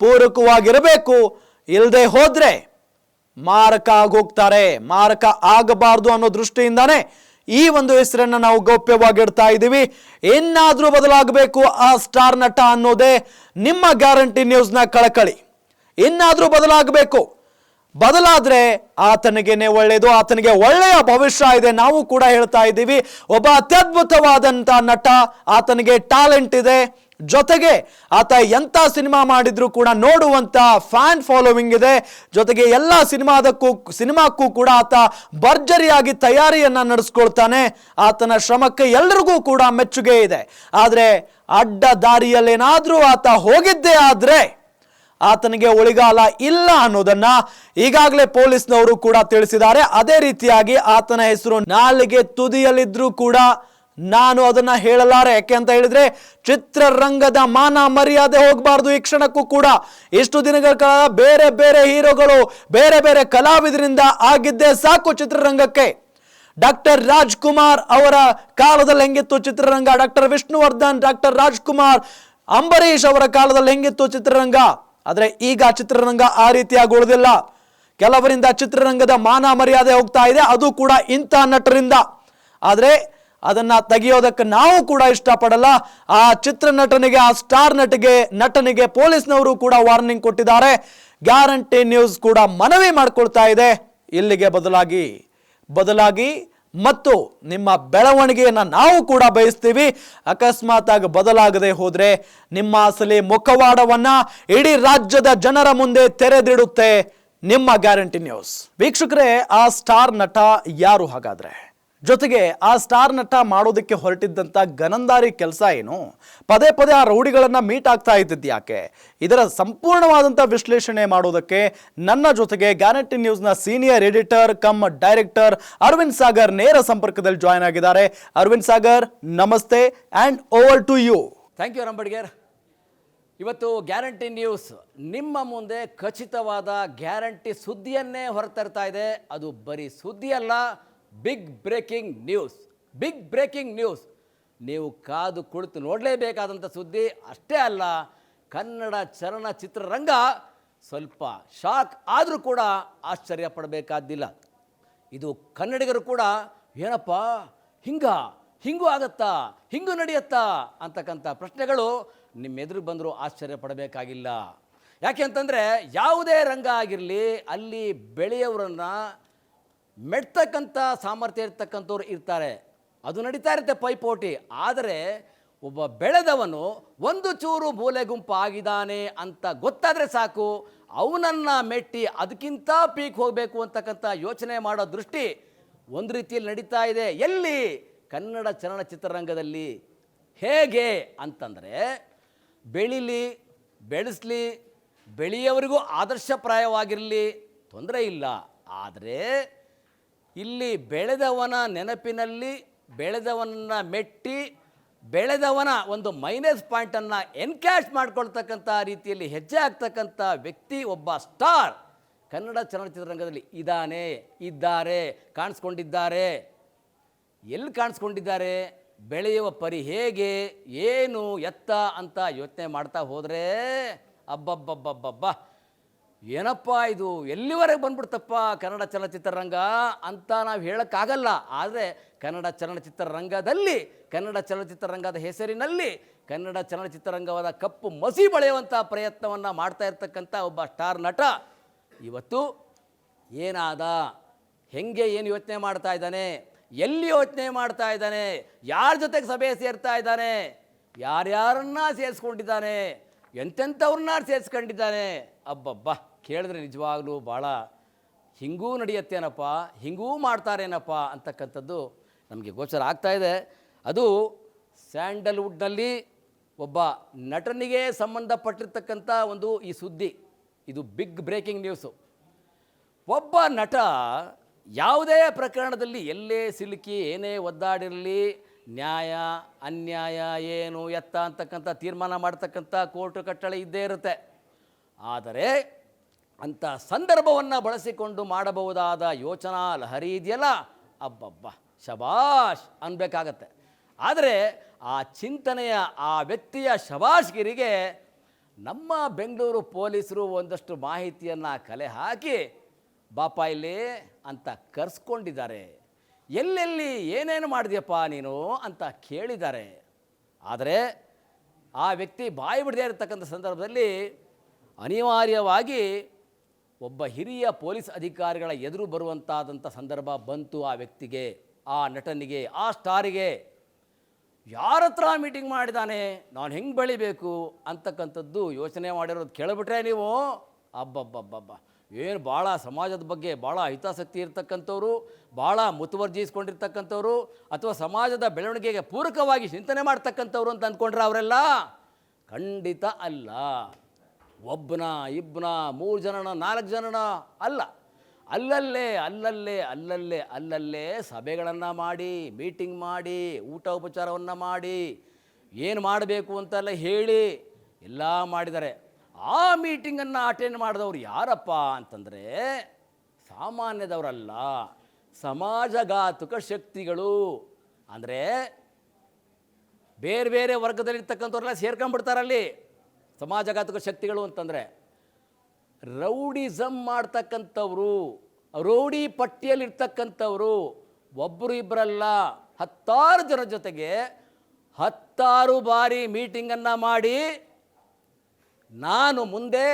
ಪೂರಕವಾಗಿರಬೇಕು. ಇಲ್ಲದೆ ಹೋದ್ರೆ ಮಾರಕ ಆಗೋಗ್ತಾರೆ. ಮಾರಕ ಆಗಬಾರ್ದು ಅನ್ನೋ ದೃಷ್ಟಿಯಿಂದಾನೇ ಈ ಒಂದು ಹೆಸರನ್ನ ನಾವು ಗೌಪ್ಯವಾಗಿಡ್ತಾ ಇದ್ದೀವಿ. ಇನ್ನಾದ್ರೂ ಬದಲಾಗಬೇಕು ಆ ಸ್ಟಾರ್ ನಟ ಅನ್ನೋದೇ ನಿಮ್ಮ ಗ್ಯಾರಂಟಿ ನ್ಯೂಸ್ನ ಕಳಕಳಿ. ಇನ್ನಾದ್ರೂ ಬದಲಾಗಬೇಕು. ಬದಲಾದ್ರೆ ಆತನಿಗೇನೆ ಒಳ್ಳೆಯದು, ಆತನಿಗೆ ಒಳ್ಳೆಯ ಭವಿಷ್ಯ ಇದೆ. ನಾವು ಕೂಡ ಹೇಳ್ತಾ ಇದ್ದೀವಿ, ಒಬ್ಬ ಅತ್ಯದ್ಭುತವಾದಂತ ನಟ, ಆತನಿಗೆ ಟ್ಯಾಲೆಂಟ್ ಇದೆ. ಜೊತೆಗೆ ಆತ ಎಂತ ಸಿನಿಮಾ ಮಾಡಿದ್ರು ಕೂಡ ನೋಡುವಂತ ಫ್ಯಾನ್ ಫಾಲೋವಿಂಗ್ ಇದೆ. ಜೊತೆಗೆ ಎಲ್ಲ ಸಿನಿಮಾಕ್ಕೂ ಕೂಡ ಆತ ಭರ್ಜರಿಯಾಗಿ ತಯಾರಿಯನ್ನ ನಡೆಸ್ಕೊಳ್ತಾನೆ. ಆತನ ಶ್ರಮಕ್ಕೆ ಎಲ್ರಿಗೂ ಕೂಡ ಮೆಚ್ಚುಗೆ ಇದೆ. ಆದ್ರೆ ಅಡ್ಡ ದಾರಿಯಲ್ಲೇನಾದ್ರೂ ಆತ ಹೋಗಿದ್ದೇ ಆದ್ರೆ ಆತನಿಗೆ ಉಳಿಗಾಲ ಇಲ್ಲ ಅನ್ನೋದನ್ನ ಈಗಾಗಲೇ ಪೊಲೀಸ್ನವರು ಕೂಡ ತಿಳಿಸಿದ್ದಾರೆ. ಅದೇ ರೀತಿಯಾಗಿ ಆತನ ಹೆಸರು ನಾಲಿಗೆ ತುದಿಯಲ್ಲಿದ್ರೂ ಕೂಡ ನಾನು ಅದನ್ನ ಹೇಳಲಾರೆ. ಯಾಕೆ ಅಂತ ಹೇಳಿದ್ರೆ ಚಿತ್ರರಂಗದ ಮಾನ ಮರ್ಯಾದೆ ಹೋಗಬಾರ್ದು ಈ ಕ್ಷಣಕ್ಕೂ ಕೂಡ. ಇಷ್ಟು ದಿನಗಳ ಕಾಲ ಬೇರೆ ಬೇರೆ ಹೀರೋಗಳು, ಬೇರೆ ಬೇರೆ ಕಲಾವಿದರಿಂದ ಆಗಿದ್ದೇ ಸಾಕು ಚಿತ್ರರಂಗಕ್ಕೆ. ಡಾಕ್ಟರ್ ರಾಜ್ಕುಮಾರ್ ಅವರ ಕಾಲದಲ್ಲಿ ಹೆಂಗಿತ್ತು ಚಿತ್ರರಂಗ, ಡಾಕ್ಟರ್ ವಿಷ್ಣುವರ್ಧನ್, ಡಾಕ್ಟರ್ ರಾಜ್ಕುಮಾರ್, ಅಂಬರೀಷ್ ಅವರ ಕಾಲದಲ್ಲಿ ಹೆಂಗಿತ್ತು ಚಿತ್ರರಂಗ. ಆದ್ರೆ ಈಗ ಚಿತ್ರರಂಗ ಆ ರೀತಿಯಾಗಿ ಉಳಿದಿಲ್ಲ. ಕೆಲವರಿಂದ ಚಿತ್ರರಂಗದ ಮಾನ ಮರ್ಯಾದೆ ಹೋಗ್ತಾ ಇದೆ, ಅದು ಕೂಡ ಇಂಥ ನಟರಿಂದ. ಆದ್ರೆ ಅದನ್ನ ತೆಗೆಯೋದಕ್ಕೆ ನಾವು ಕೂಡ ಇಷ್ಟಪಡಲ್ಲ. ಆ ಚಿತ್ರನಟನಿಗೆ, ಆ ಸ್ಟಾರ್ ನಟನಿಗೆ ಪೊಲೀಸ್ನವರು ಕೂಡ ವಾರ್ನಿಂಗ್ ಕೊಟ್ಟಿದ್ದಾರೆ. ಗ್ಯಾರಂಟಿ ನ್ಯೂಸ್ ಕೂಡ ಮನವಿ ಮಾಡ್ಕೊಳ್ತಾ ಇದೆ, ಇಲ್ಲಿಗೆ ಬದಲಾಗಿ ಮತ್ತು ನಿಮ್ಮ ಬೆಳವಣಿಗೆಯನ್ನ ನಾವು ಕೂಡ ಬಯಸ್ತೀವಿ. ಅಕಸ್ಮಾತ್ ಆಗಿ ಬದಲಾಗದೆ ಹೋದ್ರೆ ನಿಮ್ಮ ಅಸಲಿ ಮುಖವಾಡವನ್ನ ಇಡೀ ರಾಜ್ಯದ ಜನರ ಮುಂದೆ ತೆರೆದಿಡುತ್ತೆ ನಿಮ್ಮ ಗ್ಯಾರಂಟಿ ನ್ಯೂಸ್. ವೀಕ್ಷಕರೇ, ಆ ಸ್ಟಾರ್ ನಟ ಯಾರು ಹಾಗಾದ್ರೆ? ಜೊತೆಗೆ ಆ ಸ್ಟಾರ್ ನಟ ಮಾಡೋದಕ್ಕೆ ಹೊರಟಿದ್ದಂಥ ಗನಂದಾರಿ ಕೆಲಸ ಏನು? ಪದೇ ಪದೇ ಆ ರೌಡಿಗಳನ್ನ ಮೀಟ್ ಆಗ್ತಾ ಇದ್ದಿದ್ದು ಯಾಕೆ? ಇದರ ಸಂಪೂರ್ಣವಾದಂಥ ವಿಶ್ಲೇಷಣೆ ಮಾಡೋದಕ್ಕೆ ನನ್ನ ಜೊತೆಗೆ ಗ್ಯಾರಂಟಿ ನ್ಯೂಸ್ನ senior editor cum director Aravind Sagar ನೇರ ಸಂಪರ್ಕದಲ್ಲಿ ಜಾಯ್ನ್ ಆಗಿದ್ದಾರೆ. ಅರವಿಂದ್ ಸಾಗರ್, ನಮಸ್ತೆ and over to you. Thank you ರಂಬಡ್ಗೇರ್. ಇವತ್ತು ಗ್ಯಾರಂಟಿ ನ್ಯೂಸ್ ನಿಮ್ಮ ಮುಂದೆ ಖಚಿತವಾದ ಗ್ಯಾರಂಟಿ ಸುದ್ದಿಯನ್ನೇ ಹೊರತರ್ತಾ ಇದೆ. ಅದು ಬರೀ ಸುದ್ದಿ ಅಲ್ಲ, ಬಿಗ್ ಬ್ರೇಕಿಂಗ್ ನ್ಯೂಸ್. ನೀವು ಕಾದು ಕುಳಿತು ನೋಡಲೇಬೇಕಾದಂಥ ಸುದ್ದಿ. ಅಷ್ಟೇ ಅಲ್ಲ, ಕನ್ನಡ ಚಲನಚಿತ್ರರಂಗ ಸ್ವಲ್ಪ ಶಾಕ್ ಆದರೂ ಕೂಡ ಆಶ್ಚರ್ಯ ಪಡಬೇಕಾದ್ದಿಲ್ಲ. ಇದು ಕನ್ನಡಿಗರು ಕೂಡ ಏನಪ್ಪ ಹಿಂಗೂ ಆಗತ್ತಾ, ಹಿಂಗೂ ನಡೆಯತ್ತಾ ಅಂತಕ್ಕಂಥ ಪ್ರಶ್ನೆಗಳು ನಿಮ್ಮ ಎದುರು ಬಂದರೂ ಆಶ್ಚರ್ಯ ಪಡಬೇಕಾಗಿಲ್ಲ. ಯಾಕೆ ಅಂತಂದರೆ ಯಾವುದೇ ರಂಗ ಆಗಿರಲಿ, ಅಲ್ಲಿ ಬೆಳೆಯವರನ್ನು ಮೆಟ್ತಕ್ಕಂಥ ಸಾಮರ್ಥ್ಯ ಇರ್ತಕ್ಕಂಥವ್ರು ಇರ್ತಾರೆ. ಅದು ನಡೀತಾ ಇರುತ್ತೆ ಪೈಪೋಟಿ. ಆದರೆ ಒಬ್ಬ ಬೆಳೆದವನು ಒಂದು ಚೂರು ಮೂಲೆ ಗುಂಪು ಆಗಿದ್ದಾನೆ ಅಂತ ಗೊತ್ತಾದರೆ ಸಾಕು, ಅವನನ್ನು ಮೆಟ್ಟಿ ಅದಕ್ಕಿಂತ ಪೀಕ್ ಹೋಗಬೇಕು ಅಂತಕ್ಕಂಥ ಯೋಚನೆ ಮಾಡೋ ದೃಷ್ಟಿ ಒಂದು ರೀತಿಯಲ್ಲಿ ನಡೀತಾ ಇದೆ. ಎಲ್ಲಿ? ಕನ್ನಡ ಚಲನಚಿತ್ರರಂಗದಲ್ಲಿ. ಹೇಗೆ ಅಂತಂದರೆ, ಬೆಳೆಸಲಿ, ಬೆಳೆಯವರಿಗೂ ಆದರ್ಶಪ್ರಾಯವಾಗಿರಲಿ, ತೊಂದರೆ ಇಲ್ಲ. ಆದರೆ ಇಲ್ಲಿ ಬೆಳೆದವನ ನೆನಪಿನಲ್ಲಿ, ಬೆಳೆದವನನ್ನು ಮೆಟ್ಟಿ, ಬೆಳೆದವನ ಒಂದು ಮೈನಸ್ ಪಾಯಿಂಟನ್ನು ಎನ್ಕ್ಯಾಶ್ ಮಾಡ್ಕೊಳ್ತಕ್ಕಂಥ ರೀತಿಯಲ್ಲಿ ಹೆಜ್ಜೆ ಆಗ್ತಕ್ಕಂಥ ವ್ಯಕ್ತಿ ಒಬ್ಬ ಸ್ಟಾರ್ ಕನ್ನಡ ಚಲನಚಿತ್ರರಂಗದಲ್ಲಿ ಇದ್ದಾರೆ, ಕಾಣಿಸ್ಕೊಂಡಿದ್ದಾರೆ. ಎಲ್ಲಿ ಕಾಣಿಸ್ಕೊಂಡಿದ್ದಾರೆ? ಬೆಳೆಯುವ ಪರಿ ಹೇಗೆ, ಏನು, ಎತ್ತ ಅಂತ ಯೋಚನೆ ಮಾಡ್ತಾ ಹೋದರೆ ಅಬ್ಬಬ್ಬಬ್ಬಬ್ಬಬ್ಬ, ಏನಪ್ಪ ಇದು ಎಲ್ಲಿವರೆಗೆ ಬಂದ್ಬಿಡ್ತಪ್ಪ ಕನ್ನಡ ಚಲನಚಿತ್ರರಂಗ ಅಂತ ನಾವು ಹೇಳೋಕ್ಕಾಗಲ್ಲ. ಆದರೆ ಕನ್ನಡ ಚಲನಚಿತ್ರರಂಗದಲ್ಲಿ, ಕನ್ನಡ ಚಲನಚಿತ್ರರಂಗದ ಹೆಸರಿನಲ್ಲಿ ಕನ್ನಡ ಚಲನಚಿತ್ರರಂಗವಾದ ಕಪ್ಪು ಮಸಿ ಬಳಿಯುವಂಥ ಪ್ರಯತ್ನವನ್ನು ಮಾಡ್ತಾ ಇರ್ತಕ್ಕಂಥ ಒಬ್ಬ ಸ್ಟಾರ್ ನಟ ಇವತ್ತು ಏನಾದ, ಏನು ಯೋಚನೆ ಮಾಡ್ತಾ ಇದ್ದಾನೆ, ಎಲ್ಲಿ ಯೋಚನೆ ಮಾಡ್ತಾ ಇದ್ದಾನೆ, ಯಾರ ಜೊತೆಗೆ ಸಭೆ ಸೇರ್ತಾ ಇದ್ದಾನೆ, ಯಾರ್ಯಾರನ್ನ ಸೇರಿಸ್ಕೊಂಡಿದ್ದಾನೆ, ಎಂತೆಂಥವ್ರನ್ನ ಸೇರಿಸ್ಕೊಂಡಿದ್ದಾನೆ. ಅಬ್ಬಬ್ಬಾ, ಕೇಳಿದ್ರೆ ನಿಜವಾಗ್ಲೂ ಭಾಳ ಹಿಂಗೂ ನಡೆಯುತ್ತೇನಪ್ಪ, ಹಿಂಗೂ ಮಾಡ್ತಾರೇನಪ್ಪ ಅಂತಕ್ಕಂಥದ್ದು ನಮಗೆ ಗೋಚರ ಆಗ್ತಾ ಇದೆ. ಅದು ಸ್ಯಾಂಡಲ್ವುಡ್ನಲ್ಲಿ ಒಬ್ಬ ನಟನಿಗೆ ಸಂಬಂಧಪಟ್ಟಿರ್ತಕ್ಕಂಥ ಒಂದು ಈ ಸುದ್ದಿ. ಇದು ಬಿಗ್ ಬ್ರೇಕಿಂಗ್ ನ್ಯೂಸು. ಒಬ್ಬ ನಟ ಯಾವುದೇ ಪ್ರಕರಣದಲ್ಲಿ ಎಲ್ಲೇ ಸಿಲುಕಿ ಏನೇ ಒದ್ದಾಡಿರಲಿ, ನ್ಯಾಯ ಅನ್ಯಾಯ ಏನು ಎತ್ತ ಅಂತಕ್ಕಂಥ ತೀರ್ಮಾನ ಮಾಡ್ತಕ್ಕಂಥ ಕೋರ್ಟು ಕಟ್ಟಳೆ ಇದ್ದೇ ಇರುತ್ತೆ. ಆದರೆ ಅಂಥ ಸಂದರ್ಭವನ್ನು ಬಳಸಿಕೊಂಡು ಮಾಡಬಹುದಾದ ಯೋಚನಾ ಲಹರಿ ಇದೆಯಲ್ಲ, ಅಬ್ಬಬ್ಬ ಶಬಾಷ್ ಅನ್ಬೇಕಾಗತ್ತೆ. ಆದರೆ ಆ ಚಿಂತನೆಯ ಆ ವ್ಯಕ್ತಿಯ ಶಬಾಷ್ಗಿರಿಗೆ ನಮ್ಮ ಬೆಂಗಳೂರು ಪೊಲೀಸರು ಒಂದಷ್ಟು ಮಾಹಿತಿಯನ್ನು ಕಲೆ ಹಾಕಿ ಬಾಪ ಇಲ್ಲಿ ಅಂತ ಕರೆಸ್ಕೊಂಡಿದ್ದಾರೆ. ಎಲ್ಲೆಲ್ಲಿ ಏನೇನು ಮಾಡಿದ್ಯಪ್ಪ ನೀನು ಅಂತ ಕೇಳಿದ್ದಾರೆ. ಆದರೆ ಆ ವ್ಯಕ್ತಿ ಬಾಯಿ ಬಿಡದೇ ಇರತಕ್ಕಂಥ ಸಂದರ್ಭದಲ್ಲಿ ಅನಿವಾರ್ಯವಾಗಿ ಒಬ್ಬ ಹಿರಿಯ ಪೊಲೀಸ್ ಅಧಿಕಾರಿಗಳ ಎದುರು ಬರುವಂತಾದಂಥ ಸಂದರ್ಭ ಬಂತು ಆ ವ್ಯಕ್ತಿಗೆ, ಆ ನಟನಿಗೆ, ಆ ಸ್ಟಾರಿಗೆ. ಯಾರ ಹತ್ರ ಮೀಟಿಂಗ್ ಮಾಡಿದ್ದಾನೆ, ನಾನು ಹೆಂಗೆ ಬೆಳಿಬೇಕು ಅಂತಕ್ಕಂಥದ್ದು ಯೋಚನೆ ಮಾಡಿರೋದು ಕೇಳಿಬಿಟ್ರೆ ನೀವು, ಅಬ್ಬಬ್ಬಬ್ಬಬ್ಬ, ಏನು ಭಾಳ ಸಮಾಜದ ಬಗ್ಗೆ ಭಾಳ ಹಿತಾಸಕ್ತಿ ಇರ್ತಕ್ಕಂಥವ್ರು, ಭಾಳ ಮುತುವರ್ಜಿಸ್ಕೊಂಡಿರ್ತಕ್ಕಂಥವ್ರು, ಅಥವಾ ಸಮಾಜದ ಬೆಳವಣಿಗೆಗೆ ಪೂರಕವಾಗಿ ಚಿಂತನೆ ಮಾಡ್ತಕ್ಕಂಥವ್ರು ಅಂತ ಅಂದ್ಕೊಂಡ್ರೆ ಅವರೆಲ್ಲ ಖಂಡಿತ ಅಲ್ಲ. ಒಬ್ಬನ ಇಬ್ಬನ 3 ಜನನ 4 ಜನನ ಅಲ್ಲ, ಅಲ್ಲಲ್ಲೇ ಸಭೆಗಳನ್ನು ಮಾಡಿ, ಮೀಟಿಂಗ್ ಮಾಡಿ, ಊಟ ಉಪಚಾರವನ್ನು ಮಾಡಿ, ಏನು ಮಾಡಬೇಕು ಅಂತೆಲ್ಲ ಹೇಳಿ ಎಲ್ಲ ಮಾಡಿದ್ದಾರೆ. ಆ ಮೀಟಿಂಗನ್ನು ಅಟೆಂಡ್ ಮಾಡಿದವರು ಯಾರಪ್ಪ ಅಂತಂದರೆ ಸಾಮಾನ್ಯದವರಲ್ಲ, ಸಮಾಜಘಾತುಕ ಶಕ್ತಿಗಳು. ಅಂದರೆ ಬೇರೆ ಬೇರೆ ವರ್ಗದಲ್ಲಿರ್ತಕ್ಕಂಥವ್ರೆಲ್ಲ ಸೇರ್ಕೊಂಡ್ಬಿಡ್ತಾರಲ್ಲಿ. ಸಮಾಜಘಾತುಕ ಶಕ್ತಿಗಳು ಅಂತಂದರೆ ರೌಡಿಸಮ್ ಮಾಡ್ತಕ್ಕಂಥವ್ರು, ರೌಡಿ ಪಟ್ಟಿಯಲ್ಲಿರ್ತಕ್ಕಂಥವ್ರು. ಒಬ್ಬರು ಇಬ್ಬರಲ್ಲ, 10 ಜನ ಜೊತೆಗೆ 10 ಬಾರಿ ಮೀಟಿಂಗನ್ನು ಮಾಡಿ, ನಾನು ಮುಂದೆ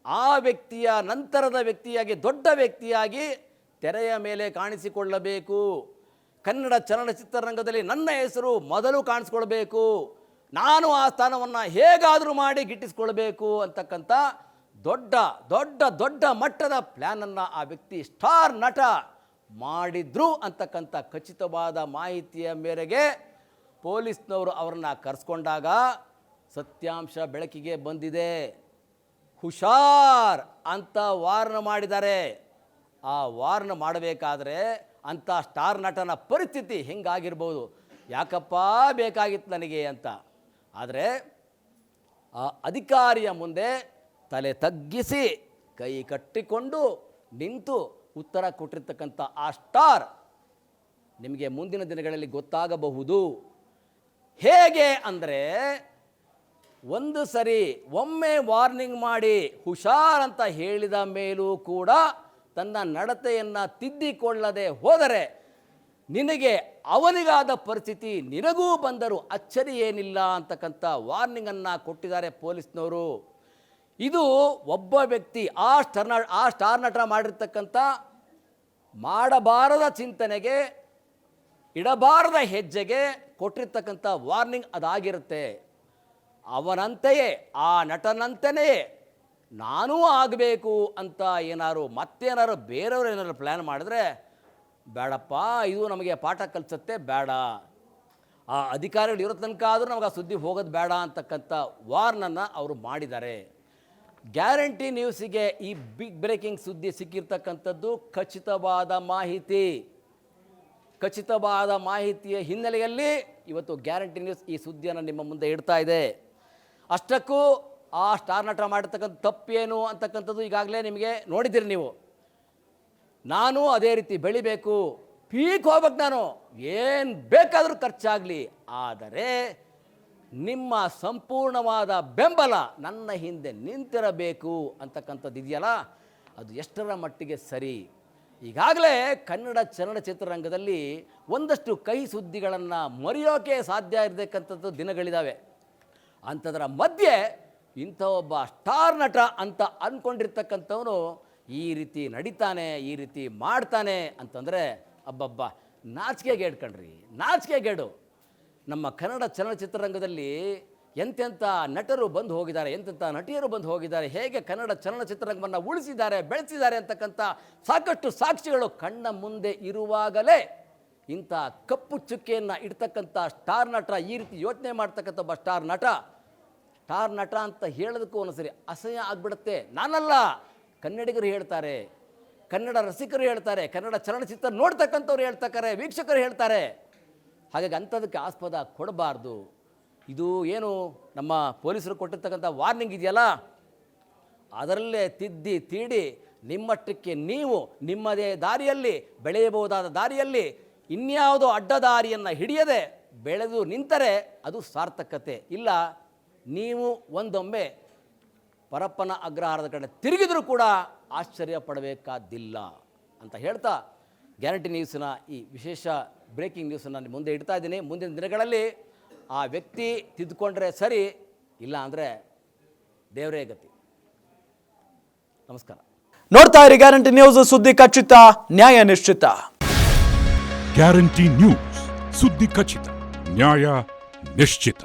ಆ ವ್ಯಕ್ತಿಯ ನಂತರದ ವ್ಯಕ್ತಿಯಾಗಿ, ದೊಡ್ಡ ವ್ಯಕ್ತಿಯಾಗಿ ತೆರೆಯ ಮೇಲೆ ಕಾಣಿಸಿಕೊಳ್ಳಬೇಕು, ಕನ್ನಡ ಚಲನಚಿತ್ರರಂಗದಲ್ಲಿ ನನ್ನ ಹೆಸರು ಮೊದಲು ಕಾಣಿಸ್ಕೊಳ್ಬೇಕು, ನಾನು ಆ ಸ್ಥಾನವನ್ನು ಹೇಗಾದರೂ ಮಾಡಿ ಗಿಟ್ಟಿಸ್ಕೊಳ್ಬೇಕು ಅಂತಕ್ಕಂಥ ದೊಡ್ಡ ದೊಡ್ಡ ದೊಡ್ಡ ಮಟ್ಟದ ಪ್ಲ್ಯಾನನ್ನು ಆ ವ್ಯಕ್ತಿ ಸ್ಟಾರ್ ನಟ ಮಾಡಿದ್ರು ಅಂತಕ್ಕಂಥ ಖಚಿತವಾದ ಮಾಹಿತಿಯ ಮೇರೆಗೆ ಪೊಲೀಸ್ನವರು ಅವರನ್ನು ಕರೆಸ್ಕೊಂಡಾಗ ಸತ್ಯಾಂಶ ಬೆಳಕಿಗೆ ಬಂದಿದೆ. ಹುಷಾರ್ ಅಂತ ವಾರ್ನ್ ಮಾಡಿದ್ದಾರೆ. ಆ ವಾರ್ನ್ ಮಾಡಬೇಕಾದ್ರೆ ಅಂಥ ಸ್ಟಾರ್ ನಟನ ಪರಿಸ್ಥಿತಿ ಹೆಂಗಾಗಿರ್ಬೋದು, ಯಾಕಪ್ಪ ಬೇಕಾಗಿತ್ತು ನನಗೆ ಅಂತ. ಆದರೆ ಆ ಅಧಿಕಾರಿಯ ಮುಂದೆ ತಲೆ ತಗ್ಗಿಸಿ ಕೈ ಕಟ್ಟಿಕೊಂಡು ನಿಂತು ಉತ್ತರ ಕೊಟ್ಟಿರ್ತಕ್ಕಂಥ ಆ ಸ್ಟಾರ್ ನಿಮಗೆ ಮುಂದಿನ ದಿನಗಳಲ್ಲಿ ಗೊತ್ತಾಗಬಹುದು. ಹೇಗೆ ಅಂದರೆ, ಒಂದು ಸರಿ ಒಮ್ಮೆ ವಾರ್ನಿಂಗ್ ಮಾಡಿ ಹುಷಾರ್ ಅಂತ ಹೇಳಿದ ಮೇಲೂ ಕೂಡ ತನ್ನ ನಡತೆಯನ್ನು ತಿದ್ದಿಕೊಳ್ಳದೆ ಹೋದರೆ ನಿನಗೆ ಅವನಿಗಾದ ಪರಿಸ್ಥಿತಿ ನಿನಗೂ ಬಂದರೂ ಅಚ್ಚರಿ ಏನಿಲ್ಲ ಅಂತಕ್ಕಂಥ ವಾರ್ನಿಂಗನ್ನು ಕೊಟ್ಟಿದ್ದಾರೆ ಪೊಲೀಸ್ನವರು. ಇದು ಒಬ್ಬ ವ್ಯಕ್ತಿ ಆ ಸ್ಟಾರ್ ನಟ ಮಾಡಿರ್ತಕ್ಕಂಥ ಮಾಡಬಾರದ ಚಿಂತನೆಗೆ, ಇಡಬಾರದ ಹೆಜ್ಜೆಗೆ ಕೊಟ್ಟಿರ್ತಕ್ಕಂಥ ವಾರ್ನಿಂಗ್ ಅದಾಗಿರುತ್ತೆ. ಅವನಂತೆಯೇ, ಆ ನಟನಂತೆಯೇ ನಾನೂ ಆಗಬೇಕು ಅಂತ ಮತ್ತೇನಾರು ಬೇರೆಯವರು ಏನಾದ್ರು ಪ್ಲ್ಯಾನ್ ಮಾಡಿದ್ರೆ ಬೇಡಪ್ಪ, ಇದು ನಮಗೆ ಪಾಠ ಕಲಿಸುತ್ತೆ, ಬೇಡ, ಆ ಅಧಿಕಾರಿಗಳು ಇರೋ ತನಕ ಆದರೂ ನಮಗೆ ಆ ಸುದ್ದಿ ಹೋಗೋದು ಬೇಡ ಅಂತಕ್ಕಂಥ ವಾರ್ನನ್ನು ಅವರು ಮಾಡಿದ್ದಾರೆ. ಗ್ಯಾರಂಟಿ ನ್ಯೂಸಿಗೆ ಈ ಬಿಗ್ ಬ್ರೇಕಿಂಗ್ ಸುದ್ದಿ ಸಿಕ್ಕಿರ್ತಕ್ಕಂಥದ್ದು ಖಚಿತವಾದ ಮಾಹಿತಿಯ ಹಿನ್ನೆಲೆಯಲ್ಲಿ ಇವತ್ತು ಗ್ಯಾರಂಟಿ ನ್ಯೂಸ್ ಈ ಸುದ್ದಿಯನ್ನು ನಿಮ್ಮ ಮುಂದೆ ಇಡ್ತಾ ಇದೆ. ಅಷ್ಟಕ್ಕೂ ಆ ಸ್ಟಾರ್ ನಟ ಮಾಡಿರ್ತಕ್ಕಂಥ ತಪ್ಪೇನು ಅಂತಕ್ಕಂಥದ್ದು ಈಗಾಗಲೇ ನಿಮಗೆ ನೋಡಿದ್ದೀರಿ ನೀವು. ನಾನು ಅದೇ ರೀತಿ ಬೆಳಿಬೇಕು, ಪೀಕ್ ಹೋಗ್ಬೇಕು, ನಾನು ಏನು ಬೇಕಾದರೂ ಖರ್ಚಾಗಲಿ, ಆದರೆ ನಿಮ್ಮ ಸಂಪೂರ್ಣವಾದ ಬೆಂಬಲ ನನ್ನ ಹಿಂದೆ ನಿಂತಿರಬೇಕು ಅಂತಕ್ಕಂಥದ್ದು ಇದೆಯಲ್ಲ, ಅದು ಎಷ್ಟರ ಮಟ್ಟಿಗೆ ಸರಿ. ಈಗಾಗಲೇ ಕನ್ನಡ ಚಲನಚಿತ್ರರಂಗದಲ್ಲಿ ಒಂದಷ್ಟು ಕಹಿ ಸುದ್ದಿಗಳನ್ನು ಮರೆಯೋಕೆ ಸಾಧ್ಯ ಇರತಕ್ಕಂಥದ್ದು ದಿನಗಳಿದ್ದಾವೆ. ಅಂಥದ್ರ ಮಧ್ಯೆ ಇಂಥ ಒಬ್ಬ ಸ್ಟಾರ್ ನಟ ಅಂತ ಅಂದ್ಕೊಂಡಿರ್ತಕ್ಕಂಥವನು ಈ ರೀತಿ ನಡೀತಾನೆ, ಈ ರೀತಿ ಮಾಡ್ತಾನೆ ಅಂತಂದರೆ ಅಬ್ಬಬ್ಬ, ನಾಚಿಕೆಗೇಡು ಕಣ್ರಿ, ನಾಚಿಕೆಗೇಡು. ನಮ್ಮ ಕನ್ನಡ ಚಲನಚಿತ್ರರಂಗದಲ್ಲಿ ಎಂತೆಂಥ ನಟರು ಬಂದು ಹೋಗಿದ್ದಾರೆ, ಎಂತೆಂಥ ನಟಿಯರು ಬಂದು ಹೋಗಿದ್ದಾರೆ, ಹೇಗೆ ಕನ್ನಡ ಚಲನಚಿತ್ರರಂಗವನ್ನು ಉಳಿಸಿದ್ದಾರೆ, ಬೆಳೆಸಿದ್ದಾರೆ ಅಂತಕ್ಕಂಥ ಸಾಕಷ್ಟು ಸಾಕ್ಷಿಗಳು ಕಣ್ಣ ಮುಂದೆ ಇರುವಾಗಲೇ ಇಂಥ ಕಪ್ಪು ಚುಕ್ಕೆಯನ್ನು ಇಡ್ತಕ್ಕಂಥ ಸ್ಟಾರ್ ನಟ, ಈ ರೀತಿ ಯೋಚನೆ ಮಾಡ್ತಕ್ಕಂಥ ಒಬ್ಬ ಸ್ಟಾರ್ ನಟ ಅಂತ ಹೇಳೋದಕ್ಕೂ ಒಂದೊಂದ್ಸರಿ ಅಸಹ್ಯ ಆಗಿಬಿಡುತ್ತೆ. ನಾನಲ್ಲ, ಕನ್ನಡಿಗರು ಹೇಳ್ತಾರೆ, ಕನ್ನಡ ರಸಿಕರು ಹೇಳ್ತಾರೆ, ಕನ್ನಡ ಚಲನಚಿತ್ರ ನೋಡ್ತಕ್ಕಂಥವ್ರು ಹೇಳ್ತಾರೆ, ವೀಕ್ಷಕರು ಹೇಳ್ತಾರೆ. ಹಾಗಾಗಿ ಅಂಥದಕ್ಕೆ ಆಸ್ಪದ ಕೊಡಬಾರ್ದು. ಇದು ಏನು ನಮ್ಮ ಪೊಲೀಸರು ಕೊಟ್ಟಿರ್ತಕ್ಕಂಥ ವಾರ್ನಿಂಗ್ ಇದೆಯಲ್ಲ, ಅದರಲ್ಲೇ ತಿದ್ದಿ ತೀಡಿ ನಿಮ್ಮಷ್ಟಕ್ಕೆ ನೀವು ನಿಮ್ಮದೇ ದಾರಿಯಲ್ಲಿ ಬೆಳೆಯಬಹುದಾದ ದಾರಿಯಲ್ಲಿ ಇನ್ಯಾವುದೋ ಅಡ್ಡದಾರಿಯನ್ನು ಹಿಡಿಯದೆ ಬೆಳೆದು ನಿಂತರೆ ಅದು ಸಾರ್ಥಕತೆ. ಇಲ್ಲ, ನೀವು ಒಂದೊಮ್ಮೆ ಪರಪ್ಪನ ಅಗ್ರಹಾರದ ಕಡೆ ತಿರುಗಿದರೂ ಕೂಡ ಆಶ್ಚರ್ಯ ಪಡಬೇಕಾದ್ದಿಲ್ಲ ಅಂತ ಹೇಳ್ತಾ ಗ್ಯಾರಂಟಿ ನ್ಯೂಸ್ನ ಈ ವಿಶೇಷ ಬ್ರೇಕಿಂಗ್ ನ್ಯೂಸನ್ನು ಮುಂದೆ ಇಡ್ತಾ ಇದ್ದೀನಿ. ಮುಂದಿನ ದಿನಗಳಲ್ಲಿ ಆ ವ್ಯಕ್ತಿ ತಿದ್ದುಕೊಂಡ್ರೆ ಸರಿ, ಇಲ್ಲ ಅಂದರೆ ದೇವರೇ ಗತಿ. ನಮಸ್ಕಾರ. ನೋಡ್ತಾ ಇರಿ ಗ್ಯಾರಂಟಿ ನ್ಯೂಸ್, ಸುದ್ದಿ ಖಚಿತ, ನ್ಯಾಯ ನಿಶ್ಚಿತ. ಗ್ಯಾರಂಟಿ ನ್ಯೂಸ್, ಸುದ್ದಿ ಖಚಿತ, ನ್ಯಾಯ ನಿಶ್ಚಿತ.